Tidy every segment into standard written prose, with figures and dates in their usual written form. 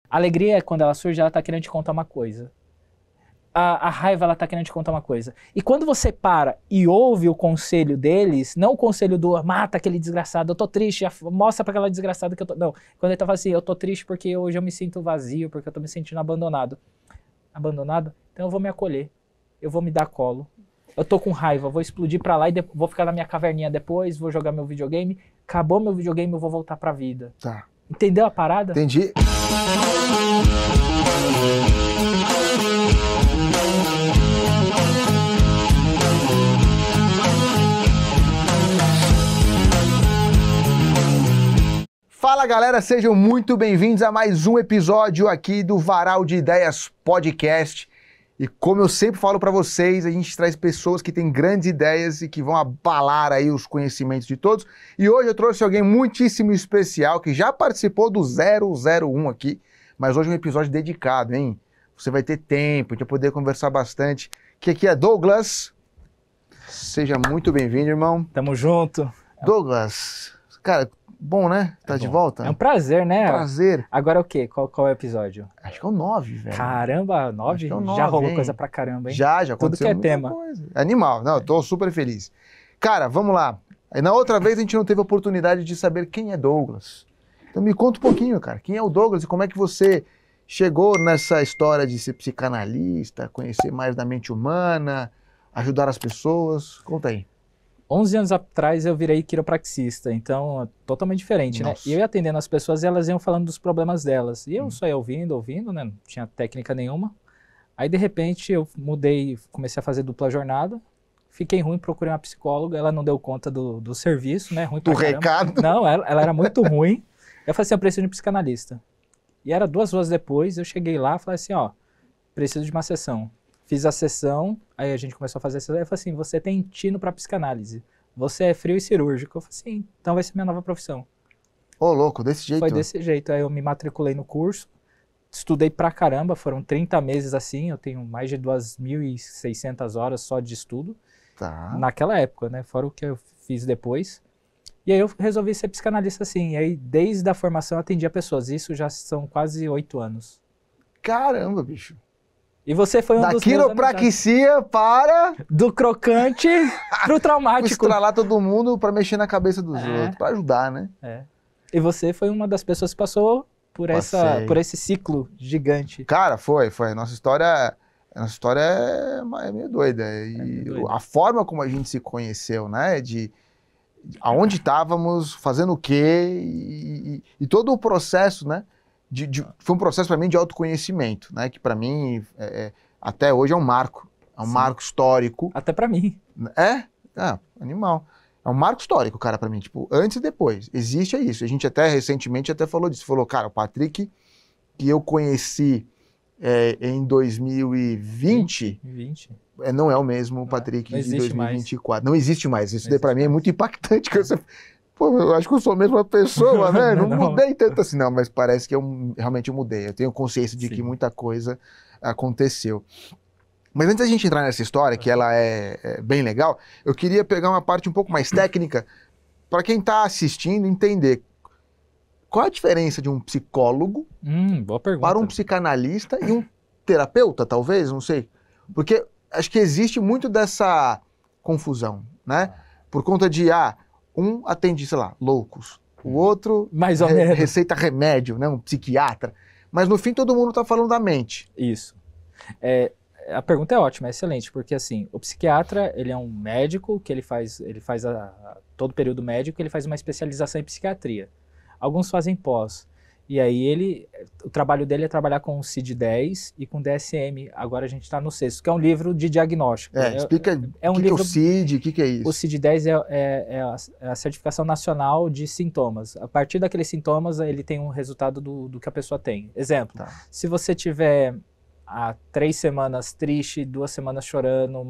A alegria é quando ela surge, ela tá querendo te contar uma coisa. A raiva, ela tá querendo te contar uma coisa. E quando você para e ouve o conselho deles, não o conselho do mata aquele desgraçado, eu tô triste, mostra pra aquela desgraçada que eu tô... Não, quando ele tá falando assim, eu tô triste porque hoje eu me sinto vazio, porque eu tô me sentindo abandonado. Abandonado? Então eu vou me acolher, eu vou me dar colo. Eu tô com raiva, vou explodir pra lá e vou ficar na minha caverninha depois, vou jogar meu videogame. Acabou meu videogame, eu vou voltar pra vida. Tá. Entendeu a parada? Entendi. Fala galera, sejam muito bem-vindos a mais um episódio aqui do Varal de Ideias Podcast. E como eu sempre falo para vocês, a gente traz pessoas que têm grandes ideias e que vão abalar aí os conhecimentos de todos. E hoje eu trouxe alguém muitíssimo especial que já participou do 001 aqui, mas hoje é um episódio dedicado, hein? Você vai ter tempo de poder conversar bastante. Que aqui é Douglas. Seja muito bem-vindo, irmão. Tamo junto. Douglas, cara, bom, né? Tá de volta? É um prazer, né? Prazer. Agora o quê? Qual é o episódio? Acho que é o 9, velho. Caramba, 9? Acho que é o 9, já rolou hein? coisa pra caramba, hein? Já Tudo aconteceu que é muita tema. coisa. Animal. Não, eu tô super feliz. Cara, vamos lá. Na outra vez a gente não teve a oportunidade de saber quem é Douglas. Então me conta um pouquinho, cara. Quem é o Douglas e como é que você chegou nessa história de ser psicanalista, conhecer mais da mente humana, ajudar as pessoas? Conta aí. 11 anos atrás eu virei quiropraxista, então é totalmente diferente, Nossa. né? E eu ia atendendo as pessoas e elas iam falando dos problemas delas. E eu só ia ouvindo, né? Não tinha técnica nenhuma. Aí, de repente, eu mudei, comecei a fazer dupla jornada. Fiquei ruim, procurei uma psicóloga, ela não deu conta do serviço, né? Ruim pra Do caramba. recado. Não, ela era muito ruim. Eu falei assim, eu preciso de um psicanalista. E era 2 horas depois, eu cheguei lá e falei assim, ó, preciso de uma sessão. Fiz a sessão, aí a gente começou a fazer a sessão, aí eu falei assim, você tem tino pra psicanálise. Você é frio e cirúrgico. Eu falei assim, então vai ser minha nova profissão. Ô, louco, desse jeito. Foi desse jeito, aí eu me matriculei no curso, estudei pra caramba, foram 30 meses assim, eu tenho mais de 2.600 horas só de estudo. Tá. Naquela época, né? Fora o que eu fiz depois. E aí eu resolvi ser psicanalista assim. E aí, desde a formação, eu atendia pessoas. Isso já são quase 8 anos. Caramba, bicho. E você foi um Da dos meus quiropraxia para do crocante pro traumático. estralar todo mundo para mexer na cabeça dos É. outros, para ajudar, né? É. E você foi uma das pessoas que passou por esse ciclo gigante. Cara, foi. A nossa história é meio doida. E meio doida. a forma como a gente se conheceu, né? De aonde estávamos, fazendo o quê, e todo o processo, né? Foi um processo para mim de autoconhecimento, né? Que para mim, até hoje é um marco. É um Sim. marco histórico. Até pra mim. Animal. É um marco histórico, cara, pra mim, tipo, antes e depois. Existe isso. A gente até recentemente falou disso. Falou, cara, o Patrick que eu conheci em 2020 não é o mesmo Patrick Não de existe 2024. Não existe mais. Isso Não daí pra existe mim é muito impactante. Que pô, eu acho que eu sou a mesma pessoa, né? Não mudei tanto assim, não, mas parece que realmente eu mudei. Eu tenho consciência de Sim. que muita coisa aconteceu. Mas antes da gente entrar nessa história, que ela é bem legal, eu queria pegar uma parte um pouco mais técnica para quem está assistindo entender qual a diferença de um psicólogo Boa pergunta. para um psicanalista e um terapeuta, talvez, não sei. Porque acho que existe muito dessa confusão, né? Por conta de, um atende, sei lá, loucos, o outro Mais ou menos. receita remédio, né? Um psiquiatra. Mas no fim todo mundo está falando da mente. Isso. A pergunta é ótima, é excelente, porque assim, o psiquiatra, ele é um médico que ele faz todo período médico, ele faz uma especialização em psiquiatria. Alguns fazem pós. E aí o trabalho dele é trabalhar com o CID-10 e com DSM. Agora a gente está no 6º, que é um livro de diagnóstico. Explica um o que livro, é o CID, o que é isso? O CID-10 é a certificação nacional de sintomas. A partir daqueles sintomas, ele tem um resultado do que a pessoa tem. Exemplo, se você tiver 3 semanas triste, 2 semanas chorando,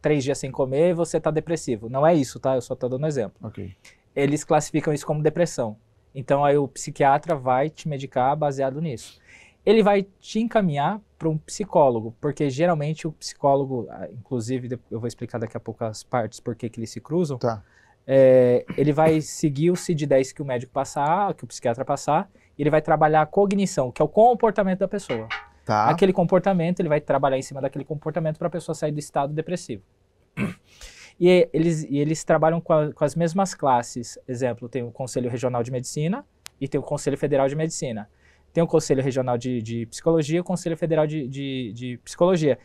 3 dias sem comer, você está depressivo. Não é isso, tá? Eu só estou dando exemplo. Ok. Eles classificam isso como depressão. Então aí o psiquiatra vai te medicar baseado nisso. Ele vai te encaminhar para um psicólogo, porque geralmente o psicólogo, inclusive eu vou explicar daqui a pouco as partes por que eles se cruzam, Tá. ele vai seguir o CID-10 que o médico passar, que o psiquiatra passar, e ele vai trabalhar a cognição, que é o comportamento da pessoa. Tá. Aquele comportamento, ele vai trabalhar em cima daquele comportamento para a pessoa sair do estado depressivo. E eles trabalham com as mesmas classes. Exemplo, tem o Conselho Regional de Medicina e tem o Conselho Federal de Medicina. Tem o Conselho Regional de Psicologia e o Conselho Federal de Psicologia.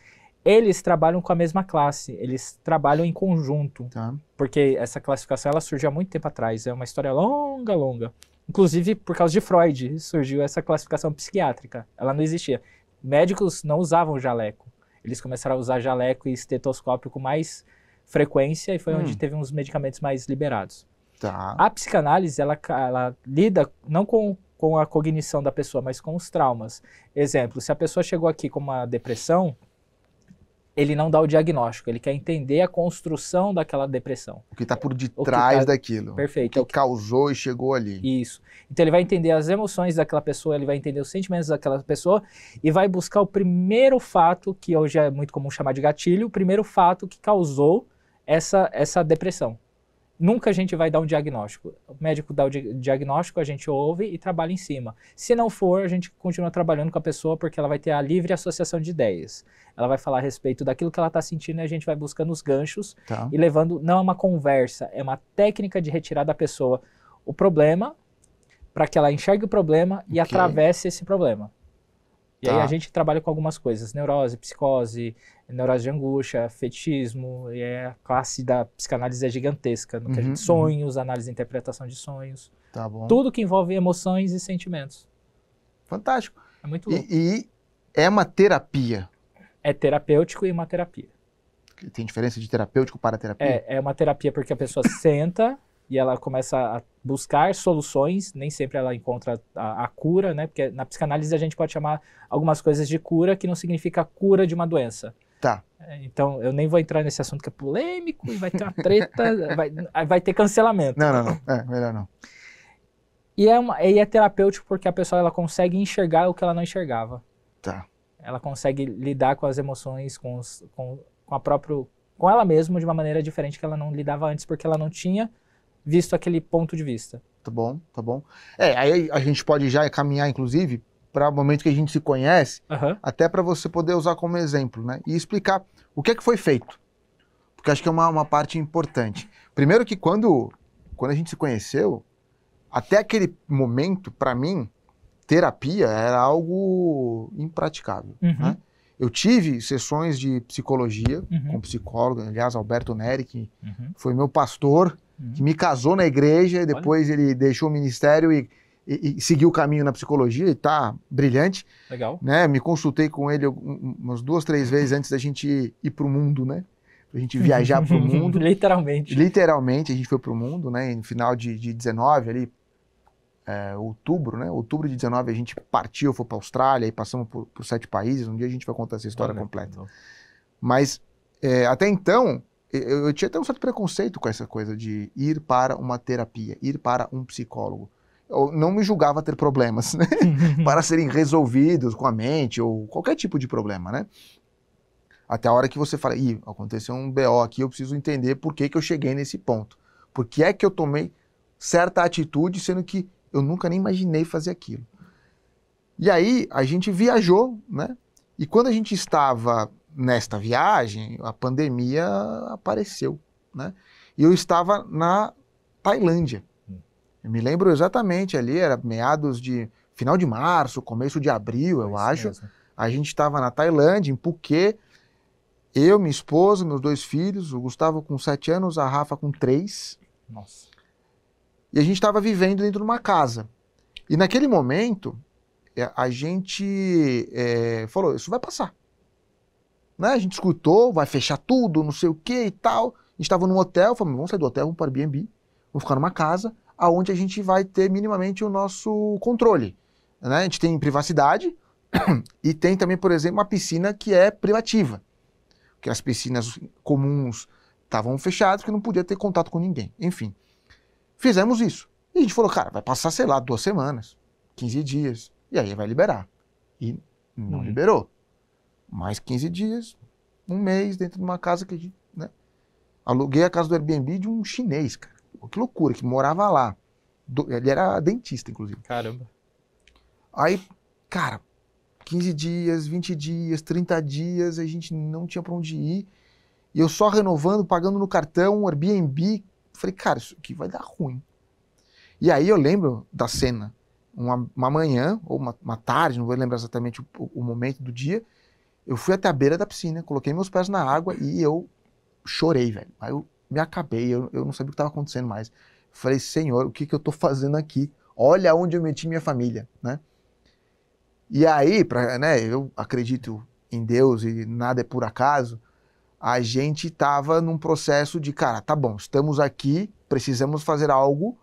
Eles trabalham com a mesma classe, eles trabalham em conjunto. Tá. Porque essa classificação ela surgiu há muito tempo atrás, é uma história longa, longa. Inclusive, por causa de Freud, surgiu essa classificação psiquiátrica. Ela não existia. Médicos não usavam jaleco. Eles começaram a usar jaleco e estetoscópio com mais frequência e foi onde teve uns medicamentos mais liberados. Tá. A psicanálise, ela lida não com a cognição da pessoa, mas com os traumas. Exemplo, se a pessoa chegou aqui com uma depressão, ele não dá o diagnóstico, ele quer entender a construção daquela depressão. O que está por detrás daquilo. Perfeito. O que causou e chegou ali. Isso. Então ele vai entender as emoções daquela pessoa, ele vai entender os sentimentos daquela pessoa e vai buscar o primeiro fato, que hoje é muito comum chamar de gatilho, o primeiro fato que causou essa depressão. Nunca a gente vai dar um diagnóstico. O médico dá o diagnóstico, a gente ouve e trabalha em cima. Se não for, a gente continua trabalhando com a pessoa porque ela vai ter a livre associação de ideias. Ela vai falar a respeito daquilo que ela está sentindo e a gente vai buscando os ganchos e levando, não é uma conversa, é uma técnica de retirar da pessoa o problema para que ela enxergue o problema e atravesse esse problema. E aí a gente trabalha com algumas coisas, neurose, psicose, neurose de angústia, fetichismo, e a classe da psicanálise é gigantesca, no que a gente, sonhos, análise e interpretação de sonhos, tá bom. Tudo que envolve emoções e sentimentos. Fantástico. É muito louco. E é uma terapia? É terapêutico e uma terapia. Tem diferença de terapêutico para terapia? É uma terapia porque a pessoa senta e ela começa a buscar soluções, nem sempre ela encontra a cura, né? Porque na psicanálise a gente pode chamar algumas coisas de cura que não significa cura de uma doença. Tá. Então, eu nem vou entrar nesse assunto que é polêmico e vai ter uma treta, vai ter cancelamento. Não. Melhor não. E é terapêutico porque a pessoa ela consegue enxergar o que ela não enxergava. Tá. Ela consegue lidar com as emoções, com ela mesma de uma maneira diferente que ela não lidava antes, porque ela não tinha visto aquele ponto de vista. Tá bom, tá bom. Aí a gente pode já caminhar, inclusive, para o momento que a gente se conhece, até para você poder usar como exemplo, né? E explicar o que é que foi feito. Porque acho que é uma parte importante. Primeiro que quando a gente se conheceu, até aquele momento, para mim, terapia era algo impraticável, né? Eu tive sessões de psicologia com psicólogo, aliás, Alberto Neri, que foi meu pastor, que me casou na igreja, e depois ele deixou o ministério e seguiu o caminho na psicologia, e tá brilhante. Legal. Né? Me consultei com ele umas 2, 3 vezes antes da gente ir pro mundo, né? Pra gente viajar pro mundo. Literalmente. Literalmente, a gente foi pro mundo, né? No final de 19, ali, outubro, né? Outubro de 19 a gente partiu, foi pra Austrália, e passamos por 7 países. Um dia a gente vai contar essa história completa. Mas, até então, eu tinha até um certo preconceito com essa coisa de ir para uma terapia, ir para um psicólogo. Eu não me julgava ter problemas, né? Para serem resolvidos com a mente ou qualquer tipo de problema, né? Até a hora que você fala, aconteceu um BO aqui, eu preciso entender por que eu cheguei nesse ponto. Por que é que eu tomei certa atitude, sendo que eu nunca nem imaginei fazer aquilo. E aí, a gente viajou, né? E quando a gente estava nesta viagem, a pandemia apareceu, né? E eu estava na Tailândia. Eu me lembro exatamente ali, era final de março, começo de abril, eu acho. Mesmo. A gente estava na Tailândia, em Phuket, eu, minha esposa, meus 2 filhos, o Gustavo com 7 anos, a Rafa com 3. Nossa. E a gente estava vivendo dentro de uma casa. E naquele momento, a gente falou, isso vai passar. Né? A gente escutou, vai fechar tudo, não sei o que e tal. A gente estava num hotel, falamos, vamos sair do hotel, vamos para o Airbnb, vamos ficar numa casa, aonde a gente vai ter minimamente o nosso controle. Né? A gente tem privacidade e tem também, por exemplo, uma piscina que é privativa. Porque as piscinas comuns estavam fechadas, porque não podia ter contato com ninguém. Enfim, fizemos isso. E a gente falou, cara, vai passar, sei lá, 2 semanas, 15 dias, e aí vai liberar. E não liberou. Mais 15 dias, 1 mês dentro de uma casa que a gente, né? Aluguei a casa do Airbnb de um chinês, cara. Que loucura, que morava lá. Ele era dentista, inclusive. Caramba. Aí, cara, 15 dias, 20 dias, 30 dias, a gente não tinha pra onde ir. E eu só renovando, pagando no cartão, Airbnb. Falei, cara, isso aqui vai dar ruim. E aí eu lembro da cena. Uma manhã, ou uma tarde, não vou lembrar exatamente o momento do dia. Eu fui até a beira da piscina, coloquei meus pés na água e eu chorei, velho. Aí eu me acabei, eu não sabia o que estava acontecendo mais. Falei, Senhor, o que eu tô fazendo aqui? Olha onde eu meti minha família, né? E aí, né, eu acredito em Deus e nada é por acaso, a gente tava num processo de, cara, tá bom, estamos aqui, precisamos fazer algo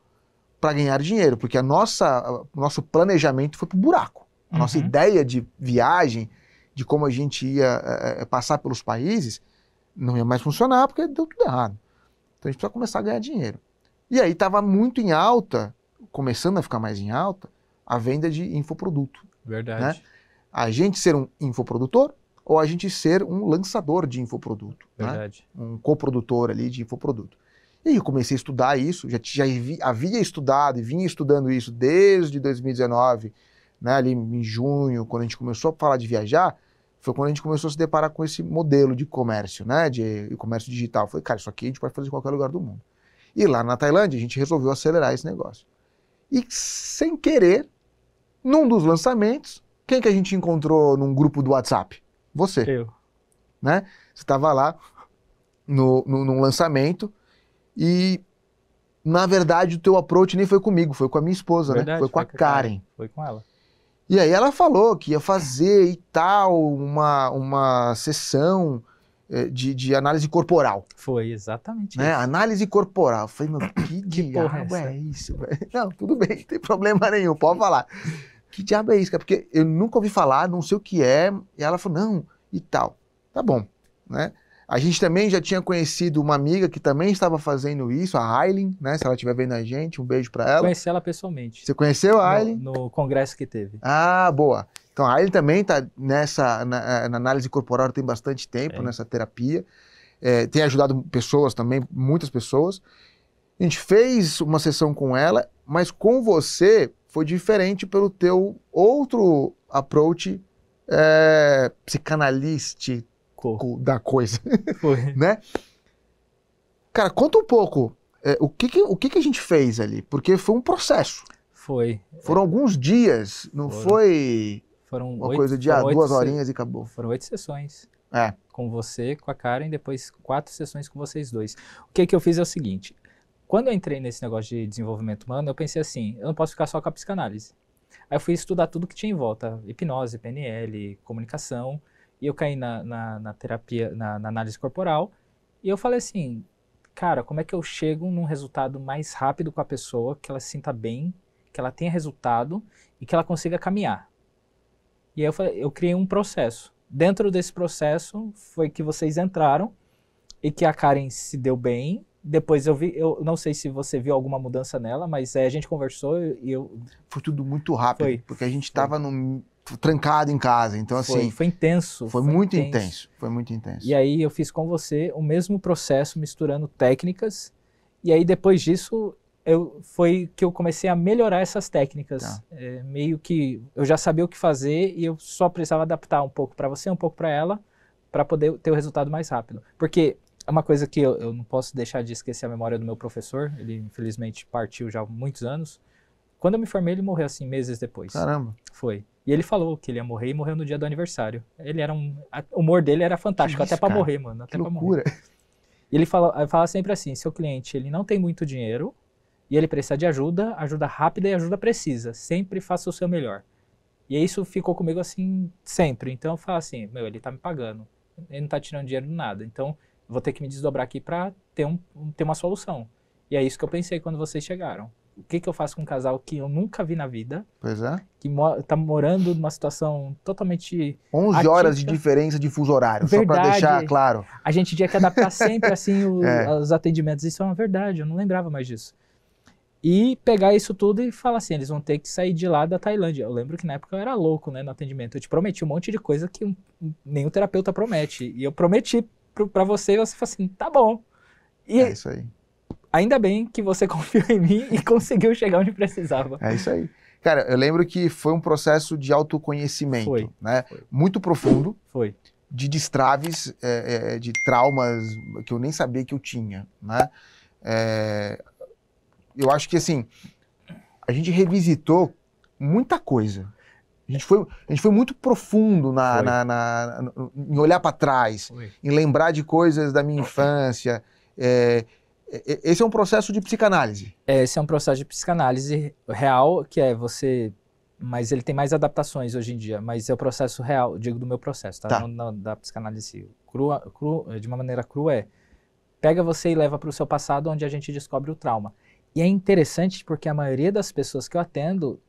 para ganhar dinheiro, porque o nosso planejamento foi pro buraco. A nossa ideia de viagem, de como a gente ia passar pelos países, não ia mais funcionar porque deu tudo errado. Então a gente precisa começar a ganhar dinheiro. E aí estava muito em alta, começando a ficar mais em alta, a venda de infoproduto. Verdade. Né? A gente ser um infoprodutor ou a gente ser um lançador de infoproduto. Verdade. Né? Um coprodutor ali de infoproduto. E aí eu comecei a estudar isso, já havia estudado e vinha estudando isso desde 2019, né, ali em junho, quando a gente começou a falar de viajar, foi quando a gente começou a se deparar com esse modelo de comércio, né, de comércio digital. Eu falei, cara, isso aqui a gente pode fazer em qualquer lugar do mundo. E lá na Tailândia a gente resolveu acelerar esse negócio. E sem querer, num dos lançamentos, quem que a gente encontrou num grupo do WhatsApp? Você. Eu. Né? Você estava lá num lançamento e, na verdade, o teu approach nem foi comigo, foi com a minha esposa, Verdade, né? Foi com a Karen. Foi com ela. E aí ela falou que ia fazer e tal uma sessão de análise corporal. Foi exatamente Né? isso. Análise corporal. Eu falei, meu, que diabo é isso, velho? Não, tudo bem, não tem problema nenhum, pode falar. Que diabo é isso, cara? Porque eu nunca ouvi falar, não sei o que é. E ela falou, não, e tal. Tá bom, né? A gente também já tinha conhecido uma amiga que também estava fazendo isso, a Aileen, né? Se ela estiver vendo a gente, um beijo pra ela. Conheci ela pessoalmente. Você conheceu a Aileen? No congresso que teve. Ah, boa. Então a Aileen também tá na análise corporal tem bastante tempo, nessa terapia. Tem ajudado pessoas também, muitas pessoas. A gente fez uma sessão com ela, mas com você foi diferente pelo teu outro approach psicanalístico da coisa. Foi. Né? Cara, conta um pouco o que a gente fez ali, porque foi um processo. Foi. Foram alguns dias, não foi uma coisa de 2 horinhas e acabou. Foram 8 sessões. É. Com você, com a Karen, depois 4 sessões com vocês dois. O que eu fiz é o seguinte, quando eu entrei nesse negócio de desenvolvimento humano, eu pensei assim, eu não posso ficar só com a psicanálise. Aí eu fui estudar tudo que tinha em volta, hipnose, PNL, comunicação, e eu caí na terapia, na análise corporal, e eu falei assim, cara, como é que eu chego num resultado mais rápido com a pessoa, que ela se sinta bem, que ela tenha resultado e que ela consiga caminhar. E aí eu criei um processo. Dentro desse processo foi que vocês entraram e que a Karen se deu bem. Depois eu não sei se você viu alguma mudança nela, mas a gente conversou e eu... Foi tudo muito rápido, porque a gente estava trancado em casa, então assim... Foi intenso. Foi muito intenso, foi muito intenso. E aí eu fiz com você o mesmo processo, misturando técnicas, e aí depois disso foi que eu comecei a melhorar essas técnicas. Tá. Meio que eu já sabia o que fazer e eu só precisava adaptar um pouco para você, um pouco para ela, para poder ter o resultado mais rápido. Porque é uma coisa que eu não posso deixar de esquecer a memória do meu professor, ele infelizmente partiu já há muitos anos. Quando eu me formei, ele morreu assim meses depois. Caramba. Foi. E ele falou que ele ia morrer e morreu no dia do aniversário. Ele era o humor dele era fantástico, isso, até para cara? morrer, mano. Até Que loucura. E ele fala sempre assim, seu cliente, ele não tem muito dinheiro, e ele precisa de ajuda rápida e ajuda precisa. Sempre faça o seu melhor. E isso ficou comigo assim, sempre. Então eu falo assim, ele tá me pagando. Ele não tá tirando dinheiro de nada. Então eu vou ter que me desdobrar aqui para ter uma solução. E é isso que eu pensei quando vocês chegaram. O que eu faço com um casal que eu nunca vi na vida? Pois é. Que tá morando numa situação totalmente 11 atípica. horas de diferença de fuso horário, Verdade. só para deixar claro. A gente tinha que adaptar sempre assim os atendimentos. Isso é uma verdade, eu não lembrava mais disso. E pegar isso tudo e falar assim, eles vão ter que sair de lá da Tailândia. Eu lembro que na época eu era louco, né, no atendimento. Eu te prometi um monte de coisa que nenhum terapeuta promete. E eu prometi pra você e você falou assim, tá bom. E é isso aí. Ainda bem que você confiou em mim e conseguiu chegar onde precisava. É isso aí. Cara, eu lembro que foi um processo de autoconhecimento, Foi. né? Muito profundo, Foi. de destraves, de traumas que eu nem sabia que eu tinha, né? Eu acho que, assim, a gente revisitou muita coisa. A gente foi muito profundo em olhar para trás, Foi. em lembrar de coisas da minha infância. Esse é um processo de psicanálise. Esse é um processo de psicanálise real, que é você... Mas ele tem mais adaptações hoje em dia, mas é o processo real, digo do meu processo, tá? Tá. Não da psicanálise de uma maneira crua pega você e leva para o seu passado, onde a gente descobre o trauma. E é interessante porque a maioria das pessoas que eu atendo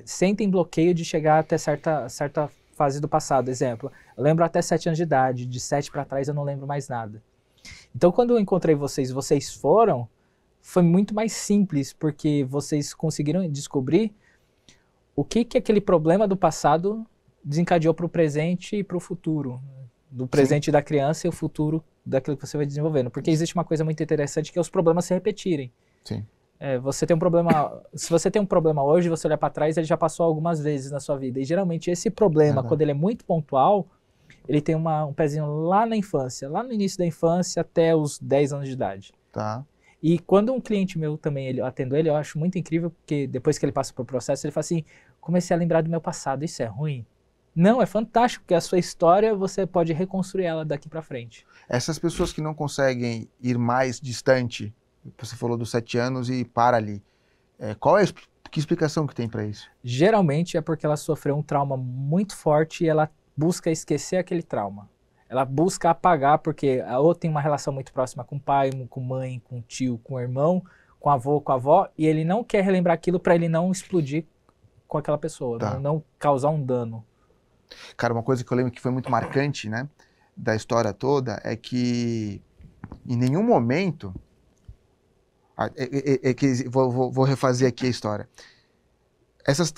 sentem bloqueio de chegar até certa fase do passado. Exemplo, eu lembro até 7 anos de idade, de 7 para trás eu não lembro mais nada. Então quando eu encontrei vocês foram, foi muito mais simples, porque vocês conseguiram descobrir o que aquele problema do passado desencadeou para o presente e para o futuro. Do presente da criança e o futuro daquilo que você vai desenvolvendo. Porque existe uma coisa muito interessante que é os problemas se repetirem. Sim. Você tem um problema... Se você tem um problema hoje, você olhar para trás, ele já passou algumas vezes na sua vida. E geralmente esse problema, quando ele é muito pontual, ele tem um pezinho lá na infância. Lá no início da infância até os 10 anos de idade. Tá. E quando um cliente meu também, eu atendo ele, eu acho muito incrível, porque depois que ele passa por processo, ele fala assim, comecei a lembrar do meu passado, isso é ruim? Não, é fantástico, porque a sua história, você pode reconstruir ela daqui para frente. Essas pessoas que não conseguem ir mais distante, você falou dos 7 anos e para ali, que explicação que tem para isso? Geralmente é porque ela sofreu um trauma muito forte e ela busca esquecer aquele trauma. Ela busca apagar, porque ou tem uma relação muito próxima com o pai, com mãe, com o tio, com o irmão, com o avô, com a avó, e ele não quer relembrar aquilo para ele não explodir com aquela pessoa, Tá. não causar um dano. Cara, uma coisa que eu lembro que foi muito marcante, né, da história toda, é que em nenhum momento... Vou refazer aqui a história.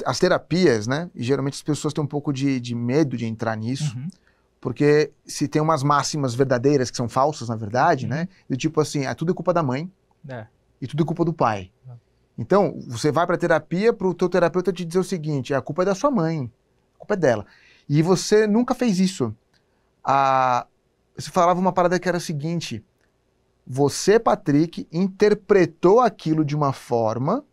As terapias, né, e geralmente as pessoas têm um pouco de medo de entrar nisso, porque se tem umas máximas verdadeiras que são falsas, na verdade, né, do tipo assim, tudo é culpa da mãe e tudo é culpa do pai. Então, você vai pra terapia, pro teu terapeuta te dizer o seguinte, a culpa é da sua mãe, a culpa é dela. E você nunca fez isso. Você falava uma parada que era a seguinte, você, Patrick, interpretou aquilo de uma forma,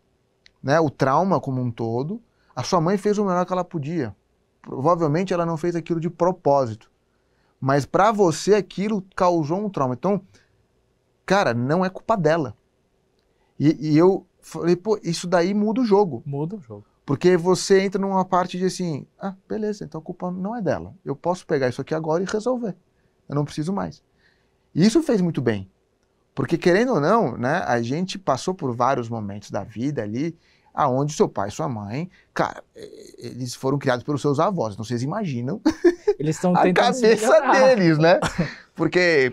né, o trauma como um todo, a sua mãe fez o melhor que ela podia. Provavelmente ela não fez aquilo de propósito. Mas pra você aquilo causou um trauma. Então, cara, não é culpa dela. E eu falei, pô, isso daí muda o jogo. Muda o jogo. Porque você entra numa parte de assim, beleza, então a culpa não é dela. Eu posso pegar isso aqui agora e resolver. Eu não preciso mais. E isso fez muito bem. Porque, querendo ou não, né, a gente passou por vários momentos da vida ali, aonde seu pai e sua mãe, cara, eles foram criados pelos seus avós, então vocês imaginam eles estão a tentando cabeça deles, né? Porque,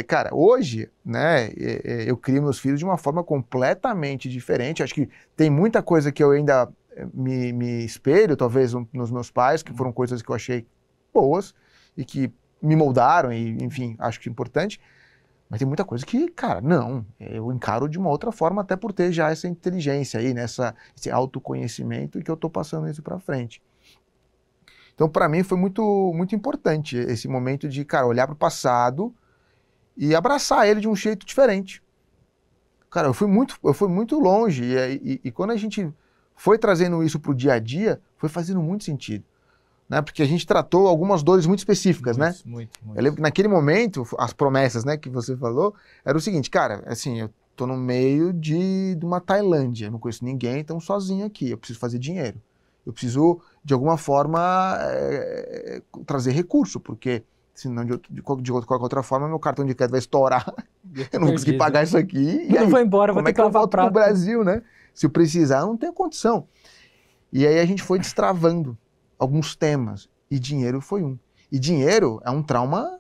cara, hoje, né, eu crio meus filhos de uma forma completamente diferente. Acho que tem muita coisa que eu ainda me espelho, talvez, nos meus pais, que foram coisas que eu achei boas e que me moldaram, e, enfim, acho que é importante. Mas tem muita coisa que, cara, não, eu encaro de uma outra forma, até por ter já essa inteligência aí, esse autoconhecimento, e que eu tô passando isso pra frente. Então, para mim, foi muito, muito importante esse momento de, cara, olhar pro passado e abraçar ele de um jeito diferente. Cara, eu fui muito longe, e quando a gente foi trazendo isso pro dia a dia, foi fazendo muito sentido. Né? Porque a gente tratou algumas dores muito específicas, né? Muito. Eu lembro que naquele momento, as promessas, né, que você falou, era o seguinte, cara, assim, eu tô no meio de uma Tailândia, eu não conheço ninguém, então sozinho aqui, eu preciso fazer dinheiro. Eu preciso, de alguma forma, trazer recurso, porque senão, de qualquer outra forma, meu cartão de crédito vai estourar, eu não vou conseguir pagar isso aqui. Eu não vou embora, vou ter que lavar volto pro Brasil, né? Se eu precisar, eu não tenho condição. E aí a gente foi destravando alguns temas, e dinheiro foi um. E dinheiro é um trauma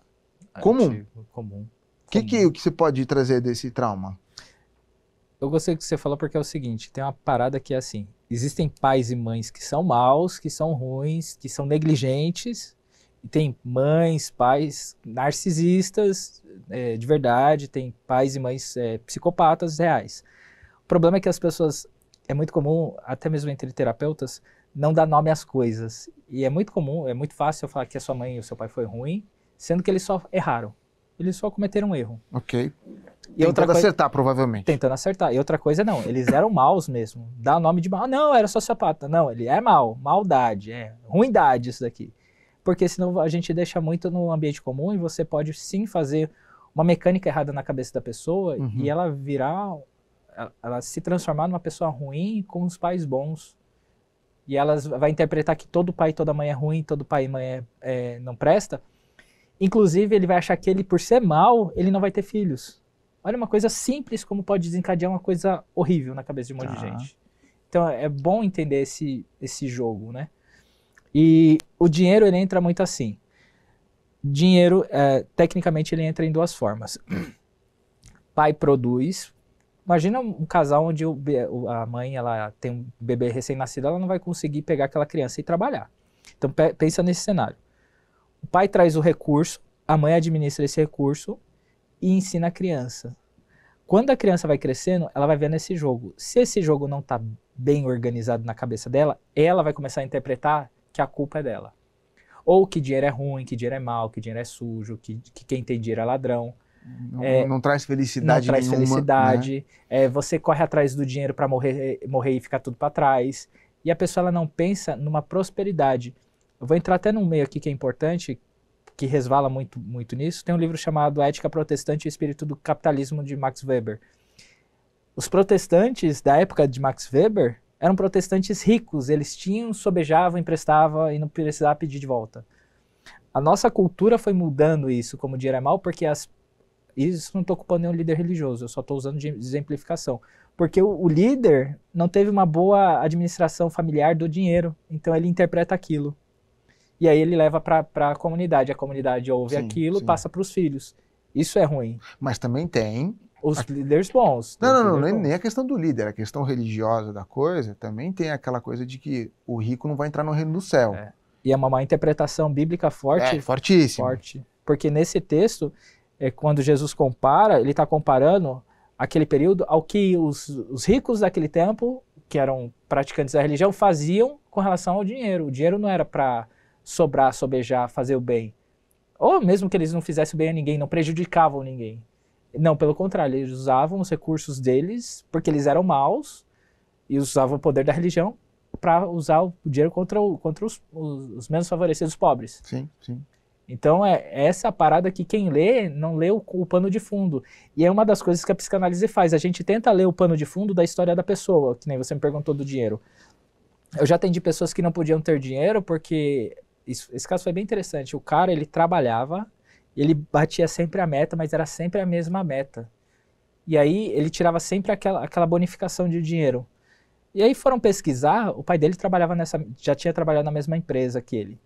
comum. Comum. O que você pode trazer desse trauma? Eu gostei do que você falou porque é o seguinte, tem uma parada que é assim, existem pais e mães que são maus, que são ruins, que são negligentes, e tem mães, pais narcisistas de verdade, tem pais e mães psicopatas reais. O problema é que as pessoas é muito comum, até mesmo entre terapeutas, não dar nome às coisas. E é muito comum, é muito fácil eu falar que a sua mãe e o seu pai foi ruim, sendo que eles só erraram. Eles só cometeram um erro. Ok. E Tentando acertar, provavelmente. Tentando acertar. E outra coisa, não. Eles eram maus mesmo. Dá o nome de mal. Não, era sociopata. Não, ele é mau. Maldade. É ruindade isso daqui. Porque senão a gente deixa muito no ambiente comum e você pode sim fazer uma mecânica errada na cabeça da pessoa e ela virar... Ela se transformar numa pessoa ruim com os pais bons. E ela vai interpretar que todo pai e toda mãe é ruim, todo pai e mãe não presta. Inclusive, ele vai achar que ele, por ser mal, ele não vai ter filhos. Olha uma coisa simples como pode desencadear uma coisa horrível na cabeça de um monte de gente. Então, é bom entender esse jogo, né? E o dinheiro, ele entra muito assim. Dinheiro, tecnicamente, ele entra em duas formas. Pai produz. Imagina um casal onde a mãe ela tem um bebê recém-nascido, ela não vai conseguir pegar aquela criança e trabalhar. Então, pensa nesse cenário. O pai traz o recurso, a mãe administra esse recurso e ensina a criança. Quando a criança vai crescendo, ela vai vendo esse jogo. Se esse jogo não está bem organizado na cabeça dela, ela vai começar a interpretar que a culpa é dela. Ou que dinheiro é ruim, que dinheiro é mau, que dinheiro é sujo, que quem tem dinheiro é ladrão. Não traz felicidade nenhuma. Não traz felicidade. Né? Você corre atrás do dinheiro para morrer e ficar tudo para trás. E a pessoa ela não pensa numa prosperidade. Eu vou entrar até num meio aqui que é importante, que resvala muito, muito nisso. Tem um livro chamado Ética Protestante e o Espírito do Capitalismo, de Max Weber. Os protestantes da época de Max Weber eram protestantes ricos. Eles tinham, sobejavam, emprestavam e não precisavam pedir de volta. A nossa cultura foi mudando isso, como o dinheiro é mal, porque isso não estou culpando nenhum líder religioso, eu só estou usando de exemplificação. Porque o líder não teve uma boa administração familiar do dinheiro, então ele interpreta aquilo. E aí ele leva para a comunidade ouve aquilo, passa para os filhos. Isso é ruim. Mas também tem... Os líderes bons. Não, nem a questão do líder, a questão religiosa da coisa, também tem aquela coisa de que o rico não vai entrar no reino do céu. E é uma má interpretação bíblica forte. Fortíssima. Forte. Porque nesse texto, quando Jesus compara, ele está comparando aquele período ao que os ricos daquele tempo, que eram praticantes da religião, faziam com relação ao dinheiro. O dinheiro não era para sobrar, sobejar, fazer o bem. Ou mesmo que eles não fizessem bem a ninguém, não prejudicavam ninguém. Não, pelo contrário, eles usavam os recursos deles porque eles eram maus e usavam o poder da religião para usar o dinheiro contra os menos favorecidos pobres. Sim, sim. Então, essa parada que quem lê, não lê o pano de fundo. E é uma das coisas que a psicanálise faz. A gente tenta ler o pano de fundo da história da pessoa, que nem você me perguntou do dinheiro. Eu já atendi pessoas que não podiam ter dinheiro porque... Esse caso foi bem interessante. O cara, ele trabalhava, ele batia sempre a meta, mas era sempre a mesma meta. E aí, ele tirava sempre aquela bonificação de dinheiro. E aí foram pesquisar, o pai dele já tinha trabalhado na mesma empresa que ele.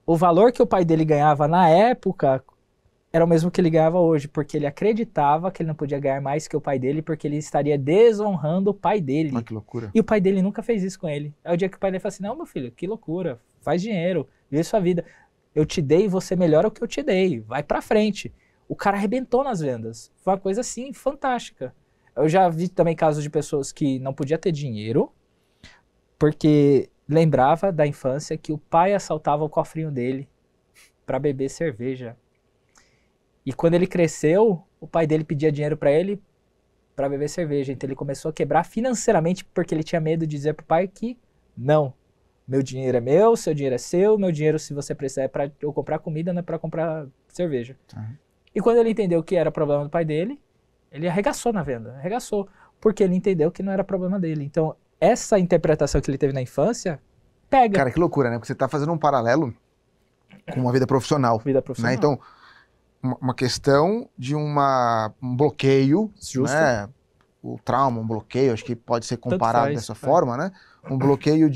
O valor que o pai dele ganhava na época era o mesmo que ele ganhava hoje, porque ele acreditava que ele não podia ganhar mais que o pai dele, porque ele estaria desonrando o pai dele. Ah, que loucura. E o pai dele nunca fez isso com ele. É o dia que o pai dele falou assim, não, meu filho, que loucura, faz dinheiro, vive sua vida. Eu te dei, você melhora o que eu te dei, vai pra frente. O cara arrebentou nas vendas. Foi uma coisa assim, fantástica. Eu já vi também casos de pessoas que não podiam ter dinheiro, porque lembrava da infância que o pai assaltava o cofrinho dele para beber cerveja. E quando ele cresceu, o pai dele pedia dinheiro para ele para beber cerveja. Então ele começou a quebrar financeiramente porque ele tinha medo de dizer pro pai que não, meu dinheiro é meu, seu dinheiro é seu, meu dinheiro, se você precisar, é para eu comprar comida, não é para comprar cerveja. E quando ele entendeu que era problema do pai dele, ele arregaçou na venda, arregaçou, porque ele entendeu que não era problema dele. Então, essa interpretação que ele teve na infância, pega. Cara, que loucura, né? Porque você tá fazendo um paralelo com uma vida profissional. Vida profissional. Né? Então, uma questão de um bloqueio, justo, né? O trauma, um bloqueio, acho que pode ser comparado dessa forma, né? Um bloqueio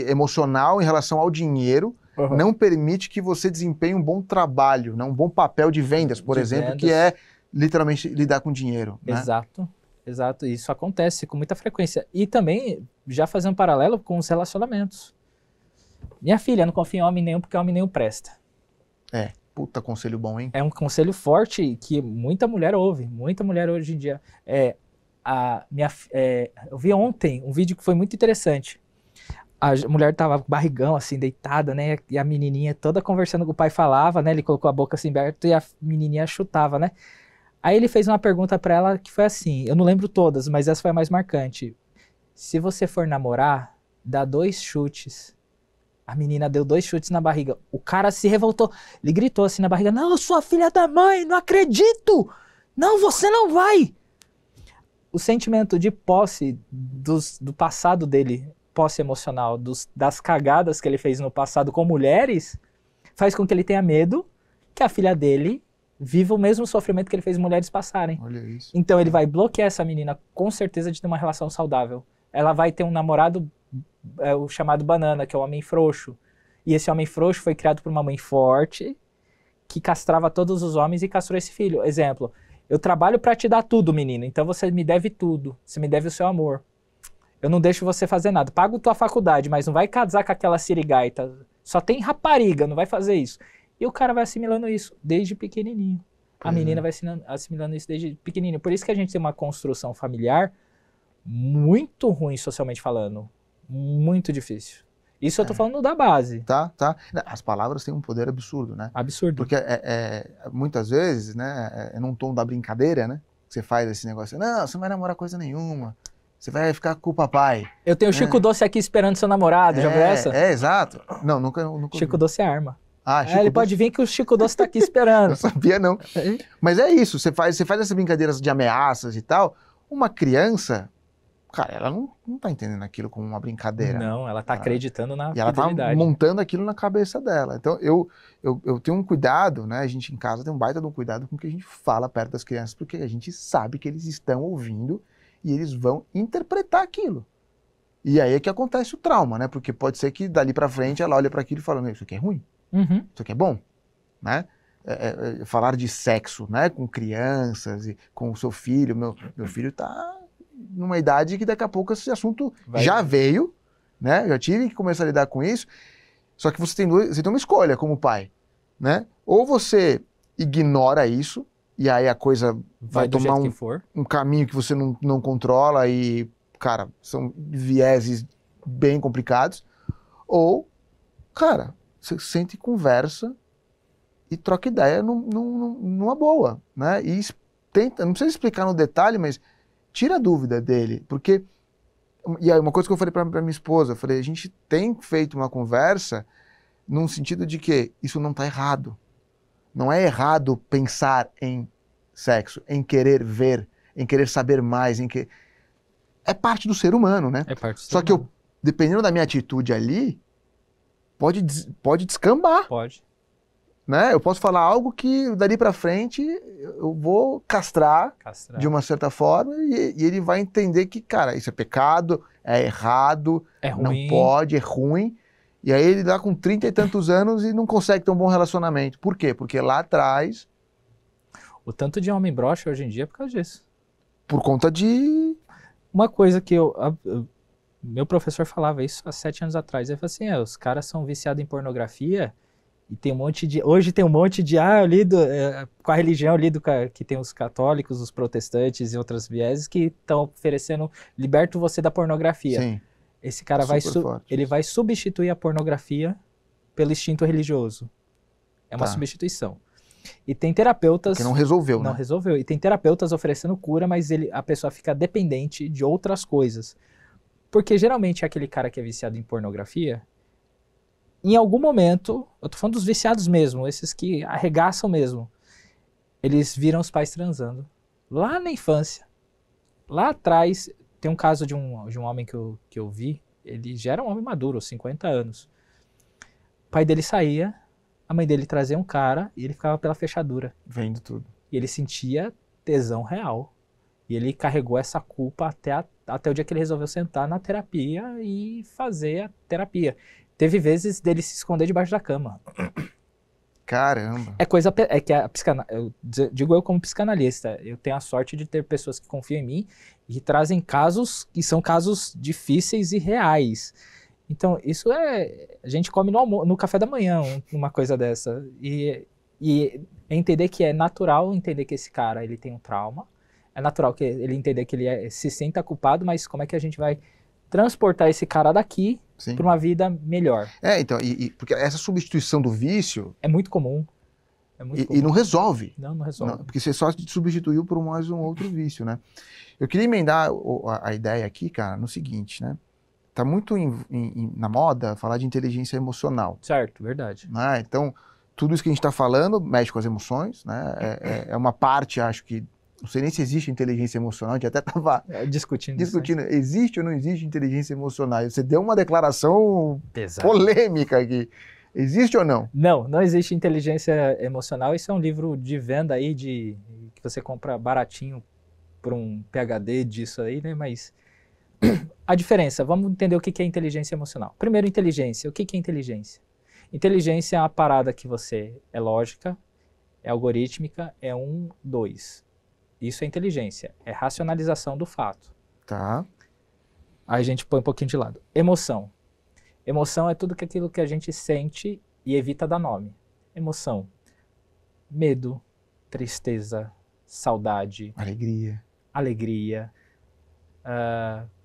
emocional em relação ao dinheiro, não permite que você desempenhe um bom trabalho, né? Um bom papel de vendas, por exemplo, que é literalmente lidar com dinheiro. Né? Exato. Isso acontece com muita frequência. E também, já fazendo um paralelo com os relacionamentos. Minha filha, não confia em homem nenhum porque homem nenhum presta. Puta conselho bom, hein? É um conselho forte que muita mulher ouve. Muita mulher hoje em dia. Eu vi ontem um vídeo que foi muito interessante. A mulher tava com barrigão, assim, deitada, né? E a menininha toda conversando com o pai, falava, né? Ele colocou a boca assim aberta e a menininha chutava, né? Aí ele fez uma pergunta pra ela que foi assim, eu não lembro todas, mas essa foi a mais marcante. Se você for namorar, dá 2 chutes. A menina deu 2 chutes na barriga. O cara se revoltou. Ele gritou assim na barriga, não, sua filha da mãe, não acredito! Não, você não vai! O sentimento de posse do passado dele, posse emocional, das cagadas que ele fez no passado com mulheres, faz com que ele tenha medo que a filha dele viva o mesmo sofrimento que ele fez mulheres passarem. Olha isso. Então ele vai bloquear essa menina com certeza de ter uma relação saudável. Ela vai ter um namorado, o chamado banana, que é o homem frouxo. E esse homem frouxo foi criado por uma mãe forte, que castrava todos os homens e castrou esse filho. Exemplo, eu trabalho pra te dar tudo, menino, então você me deve tudo. Você me deve o seu amor. Eu não deixo você fazer nada. Pago tua faculdade, mas não vai casar com aquela sirigaita. Só tem rapariga, não vai fazer isso. E o cara vai assimilando isso desde pequenininho. A menina vai assimilando isso desde pequenininho. Por isso que a gente tem uma construção familiar muito ruim socialmente falando. Muito difícil. Isso eu tô falando da base. Tá. As palavras têm um poder absurdo, né? Absurdo. Porque muitas vezes, né, é num tom da brincadeira, né? Você faz esse negócio, não, você não vai namorar coisa nenhuma. Você vai ficar com o papai. Eu tenho o Chico Doce aqui esperando seu namorado, já viu essa? Exato. Não, nunca Chico vi. Doce é arma. Chico ele Doce. pode vir que o Chico Doce tá aqui esperando. Não sabia, não. Mas é isso, você faz essas brincadeiras de ameaças e tal. Uma criança, cara, ela não tá entendendo aquilo como uma brincadeira. Não, ela tá acreditando na e ela fidelidade. tá montando aquilo na cabeça dela. Então, eu tenho um cuidado, né? A gente em casa tem um baita de um cuidado com o que a gente fala perto das crianças, porque a gente sabe que eles estão ouvindo e eles vão interpretar aquilo. E aí é que acontece o trauma, né? Porque pode ser que dali pra frente ela olha para aquilo e fala, isso aqui é ruim, isso aqui é bom, né? Falar de sexo, né? Com crianças e com o seu filho, meu filho tá numa idade que daqui a pouco esse assunto já veio, né? Já tive que começar a lidar com isso. Só que você tem uma escolha como pai, né? Ou você ignora isso e aí a coisa vai tomar um caminho que você não controla e, cara, são vieses bem complicados. Ou, cara, você sente e conversa e troca ideia numa boa, né? E tenta, não precisa explicar no detalhe, mas tira a dúvida dele, porque, e aí uma coisa que eu falei pra minha esposa, eu falei, a gente tem feito uma conversa num sentido de que isso não tá errado. Não é errado pensar em sexo, em querer ver, em querer saber mais, é parte do ser humano, né? É parte do ser Só humano. que dependendo da minha atitude ali, pode descambar. Pode. Né? Eu posso falar algo que dali pra frente eu vou castrar. De uma certa forma e ele vai entender que, cara, isso é pecado, é errado, não pode, é ruim. E aí ele dá com 30 e tantos anos e não consegue ter um bom relacionamento. Por quê? Porque lá atrás... O tanto de homem broxa hoje em dia é por causa disso. Por conta de... Uma coisa que meu professor falava isso há 7 anos atrás. Ele falou assim, os caras são viciados em pornografia e tem um monte de... Hoje tem um monte de... eu lido com a religião, eu lido que tem os católicos, os protestantes e outras vieses que estão oferecendo... Liberto você da pornografia. Sim. Esse cara ele vai substituir a pornografia pelo instinto religioso. É uma substituição. E tem terapeutas... Porque não resolveu, Não né? resolveu. E tem terapeutas oferecendo cura, mas a pessoa fica dependente de outras coisas. Porque geralmente aquele cara que é viciado em pornografia, em algum momento, eu tô falando dos viciados mesmo, esses que arregaçam mesmo, eles viram os pais transando. Lá na infância. Lá atrás, tem um caso de um homem que eu vi, ele já era um homem maduro, 50 anos. O pai dele saía, a mãe dele trazia um cara e ele ficava pela fechadura. Vendo tudo. E ele sentia tesão real. E ele carregou essa culpa até o dia que ele resolveu sentar na terapia e fazer a terapia. Teve vezes dele se esconder debaixo da cama. Caramba. É que eu digo eu como psicanalista, eu tenho a sorte de ter pessoas que confiam em mim e que trazem casos que são casos difíceis e reais. Então, isso a gente come no café da manhã, uma coisa dessa. E entender que é natural entender que esse cara, ele tem um trauma, É natural que ele entender que ele se sinta culpado, mas como é que a gente vai transportar esse cara daqui para uma vida melhor? Então, porque essa substituição do vício... É muito comum. E não resolve. Não resolve. Não, porque você só substituiu por mais um outro vício, né? Eu queria emendar a ideia aqui, cara, no seguinte, né? Tá muito na moda falar de inteligência emocional. Certo, verdade. Né? Então, tudo isso que a gente está falando mexe com as emoções, né? É uma parte, acho que... Não sei nem se existe inteligência emocional, a gente até estava discutindo. Existe ou não existe inteligência emocional? Você deu uma declaração pesada, polêmica aqui. Existe ou não? Não existe inteligência emocional. Isso é um livro de venda aí, que você compra baratinho por um PhD disso aí, né? Mas a diferença, vamos entender o que é inteligência emocional. Primeiro, inteligência. O que é inteligência? Inteligência é uma parada que você é lógica, é algorítmica, é 1, 2. Isso é inteligência, é racionalização do fato. Tá. Aí a gente põe um pouquinho de lado. Emoção. Emoção é tudo aquilo que a gente sente e evita dar nome. Emoção. Medo, tristeza, saudade. Alegria.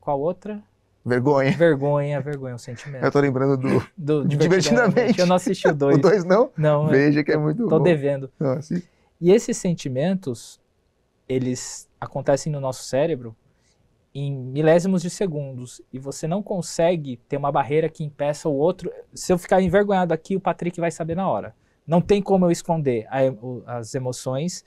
Qual outra? Vergonha. Vergonha é um sentimento. Eu tô lembrando do Divertidamente. Eu não assisti o 2. O 2 não? Não. Veja que é muito bom. Tô devendo. Nossa. E esses sentimentos, eles acontecem no nosso cérebro em milésimos de segundos, e você não consegue ter uma barreira que impeça o outro. Se eu ficar envergonhado aqui, o Patrick vai saber na hora. Não tem como eu esconder. As emoções,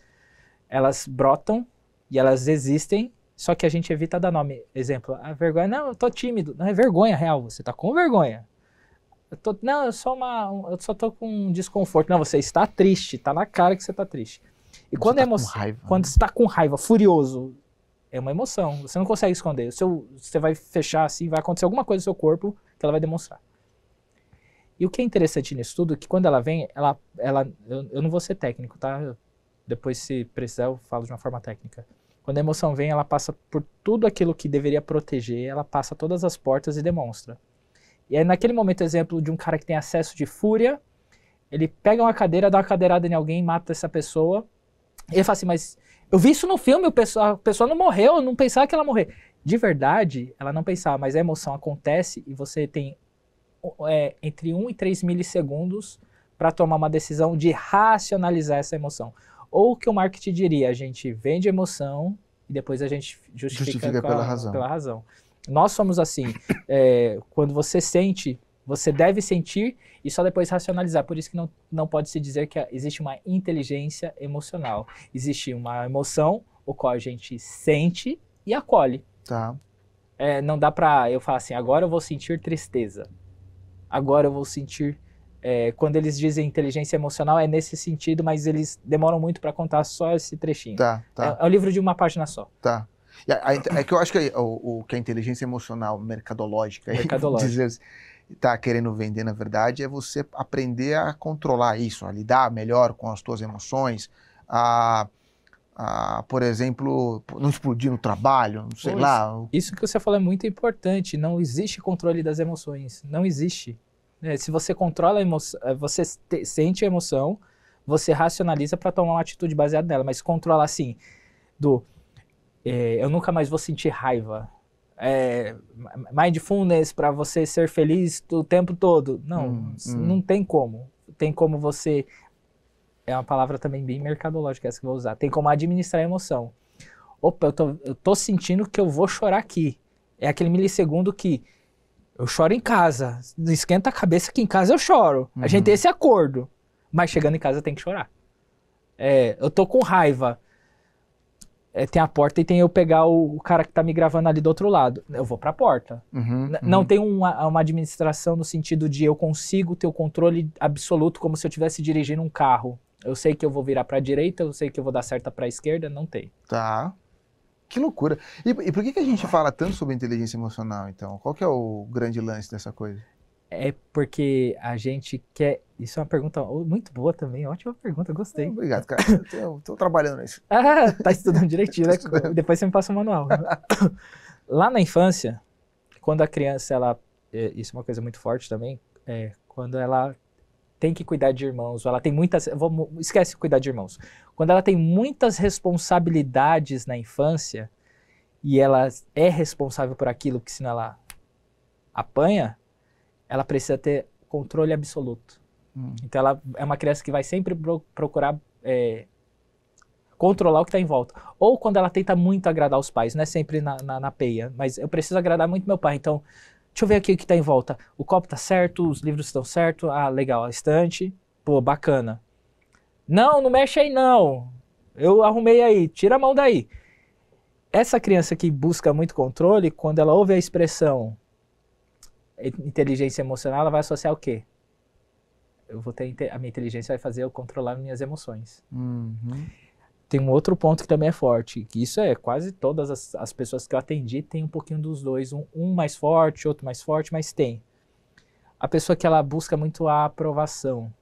elas brotam e elas existem, só que a gente evita dar nome. Exemplo, a vergonha, não, eu tô tímido. Não, é vergonha real, você tá com vergonha. Eu só tô com um desconforto. Não, você está triste, tá na cara que você tá triste. E quando quando você tá com raiva, furioso, é uma emoção, você não consegue esconder. Você vai fechar assim, vai acontecer alguma coisa no seu corpo que ela vai demonstrar. E o que é interessante nisso tudo é que quando ela vem, eu não vou ser técnico, tá? Depois, se precisar, eu falo de uma forma técnica. Quando a emoção vem, ela passa por tudo aquilo que deveria proteger, ela passa todas as portas e demonstra. E aí, naquele momento, exemplo de um cara que tem acesso de fúria, ele pega uma cadeira, dá uma cadeirada em alguém, mata essa pessoa, e ele fala assim, mas eu vi isso no filme, a pessoa não morreu, eu não pensava que ela morreu. De verdade, ela não pensava, mas a emoção acontece e você tem entre 1 e 3 milissegundos para tomar uma decisão de racionalizar essa emoção. Ou o que o marketing diria, a gente vende emoção e depois a gente justifica pela razão. Nós somos assim, quando você sente, você deve sentir e só depois racionalizar. Por isso que não pode se dizer que existe uma inteligência emocional. Existe uma emoção, o qual a gente sente e acolhe. Tá. Não dá pra eu falar assim, agora eu vou sentir tristeza. Agora eu vou sentir... quando eles dizem inteligência emocional é nesse sentido, mas eles demoram muito para contar só esse trechinho. Tá. É um livro de uma página só. Tá. É que eu acho que o que a inteligência emocional mercadológica está querendo vender, na verdade, é você aprender a controlar isso, a lidar melhor com as tuas emoções, por exemplo, não explodir no trabalho, não sei lá. Isso que você falou é muito importante. Não existe controle das emoções. Não existe. Se você controla a emoção, você sente a emoção, você racionaliza para tomar uma atitude baseada nela, mas controla assim, eu nunca mais vou sentir raiva. Mindfulness para você ser feliz o tempo todo. Não tem como. Tem como você... É uma palavra também bem mercadológica essa que eu vou usar. Tem como administrar a emoção. Opa, eu tô sentindo que eu vou chorar aqui. É aquele milissegundo que eu choro em casa. Não esquenta a cabeça que em casa eu choro. A gente tem esse acordo. Mas chegando em casa tem que chorar. Eu tô com raiva. Tem a porta e tem eu pegar o cara que tá me gravando ali do outro lado. Eu vou pra porta. Não tem uma administração no sentido de eu consigo ter o controle absoluto como se eu estivesse dirigindo um carro. Eu sei que eu vou virar pra direita, eu sei que eu vou dar certa pra esquerda, não tem. Tá. Que loucura. E por que a gente fala tanto sobre inteligência emocional, então? Qual que é o grande lance dessa coisa? É porque a gente quer... Isso é uma pergunta muito boa também, ótima pergunta, gostei. Obrigado, cara. Eu tô trabalhando nisso. Tá estudando direitinho, né? Depois você me passa o manual. Lá na infância, quando a criança, isso é uma coisa muito forte também, quando ela tem que cuidar de irmãos, ou ela tem muitas... Esquece cuidar de irmãos. Quando ela tem muitas responsabilidades na infância, e ela é responsável por aquilo, que senão ela apanha, ela precisa ter controle absoluto. Então ela é uma criança que vai sempre procurar controlar o que está em volta. Ou quando ela tenta muito agradar os pais, não é sempre na peia, mas eu preciso agradar muito meu pai, então deixa eu ver aqui o que está em volta. O copo está certo, os livros estão certos, ah, legal, a estante, pô, bacana. Não, não mexe aí não, eu arrumei aí, tira a mão daí. Essa criança que busca muito controle, quando ela ouve a expressão inteligência emocional, ela vai associar o quê? A minha inteligência vai fazer eu controlar minhas emoções. Tem um outro ponto que também é forte, que isso é quase todas as pessoas que eu atendi tem um pouquinho dos dois, um mais forte, outro mais forte, mas tem. A pessoa que ela busca muito a aprovação.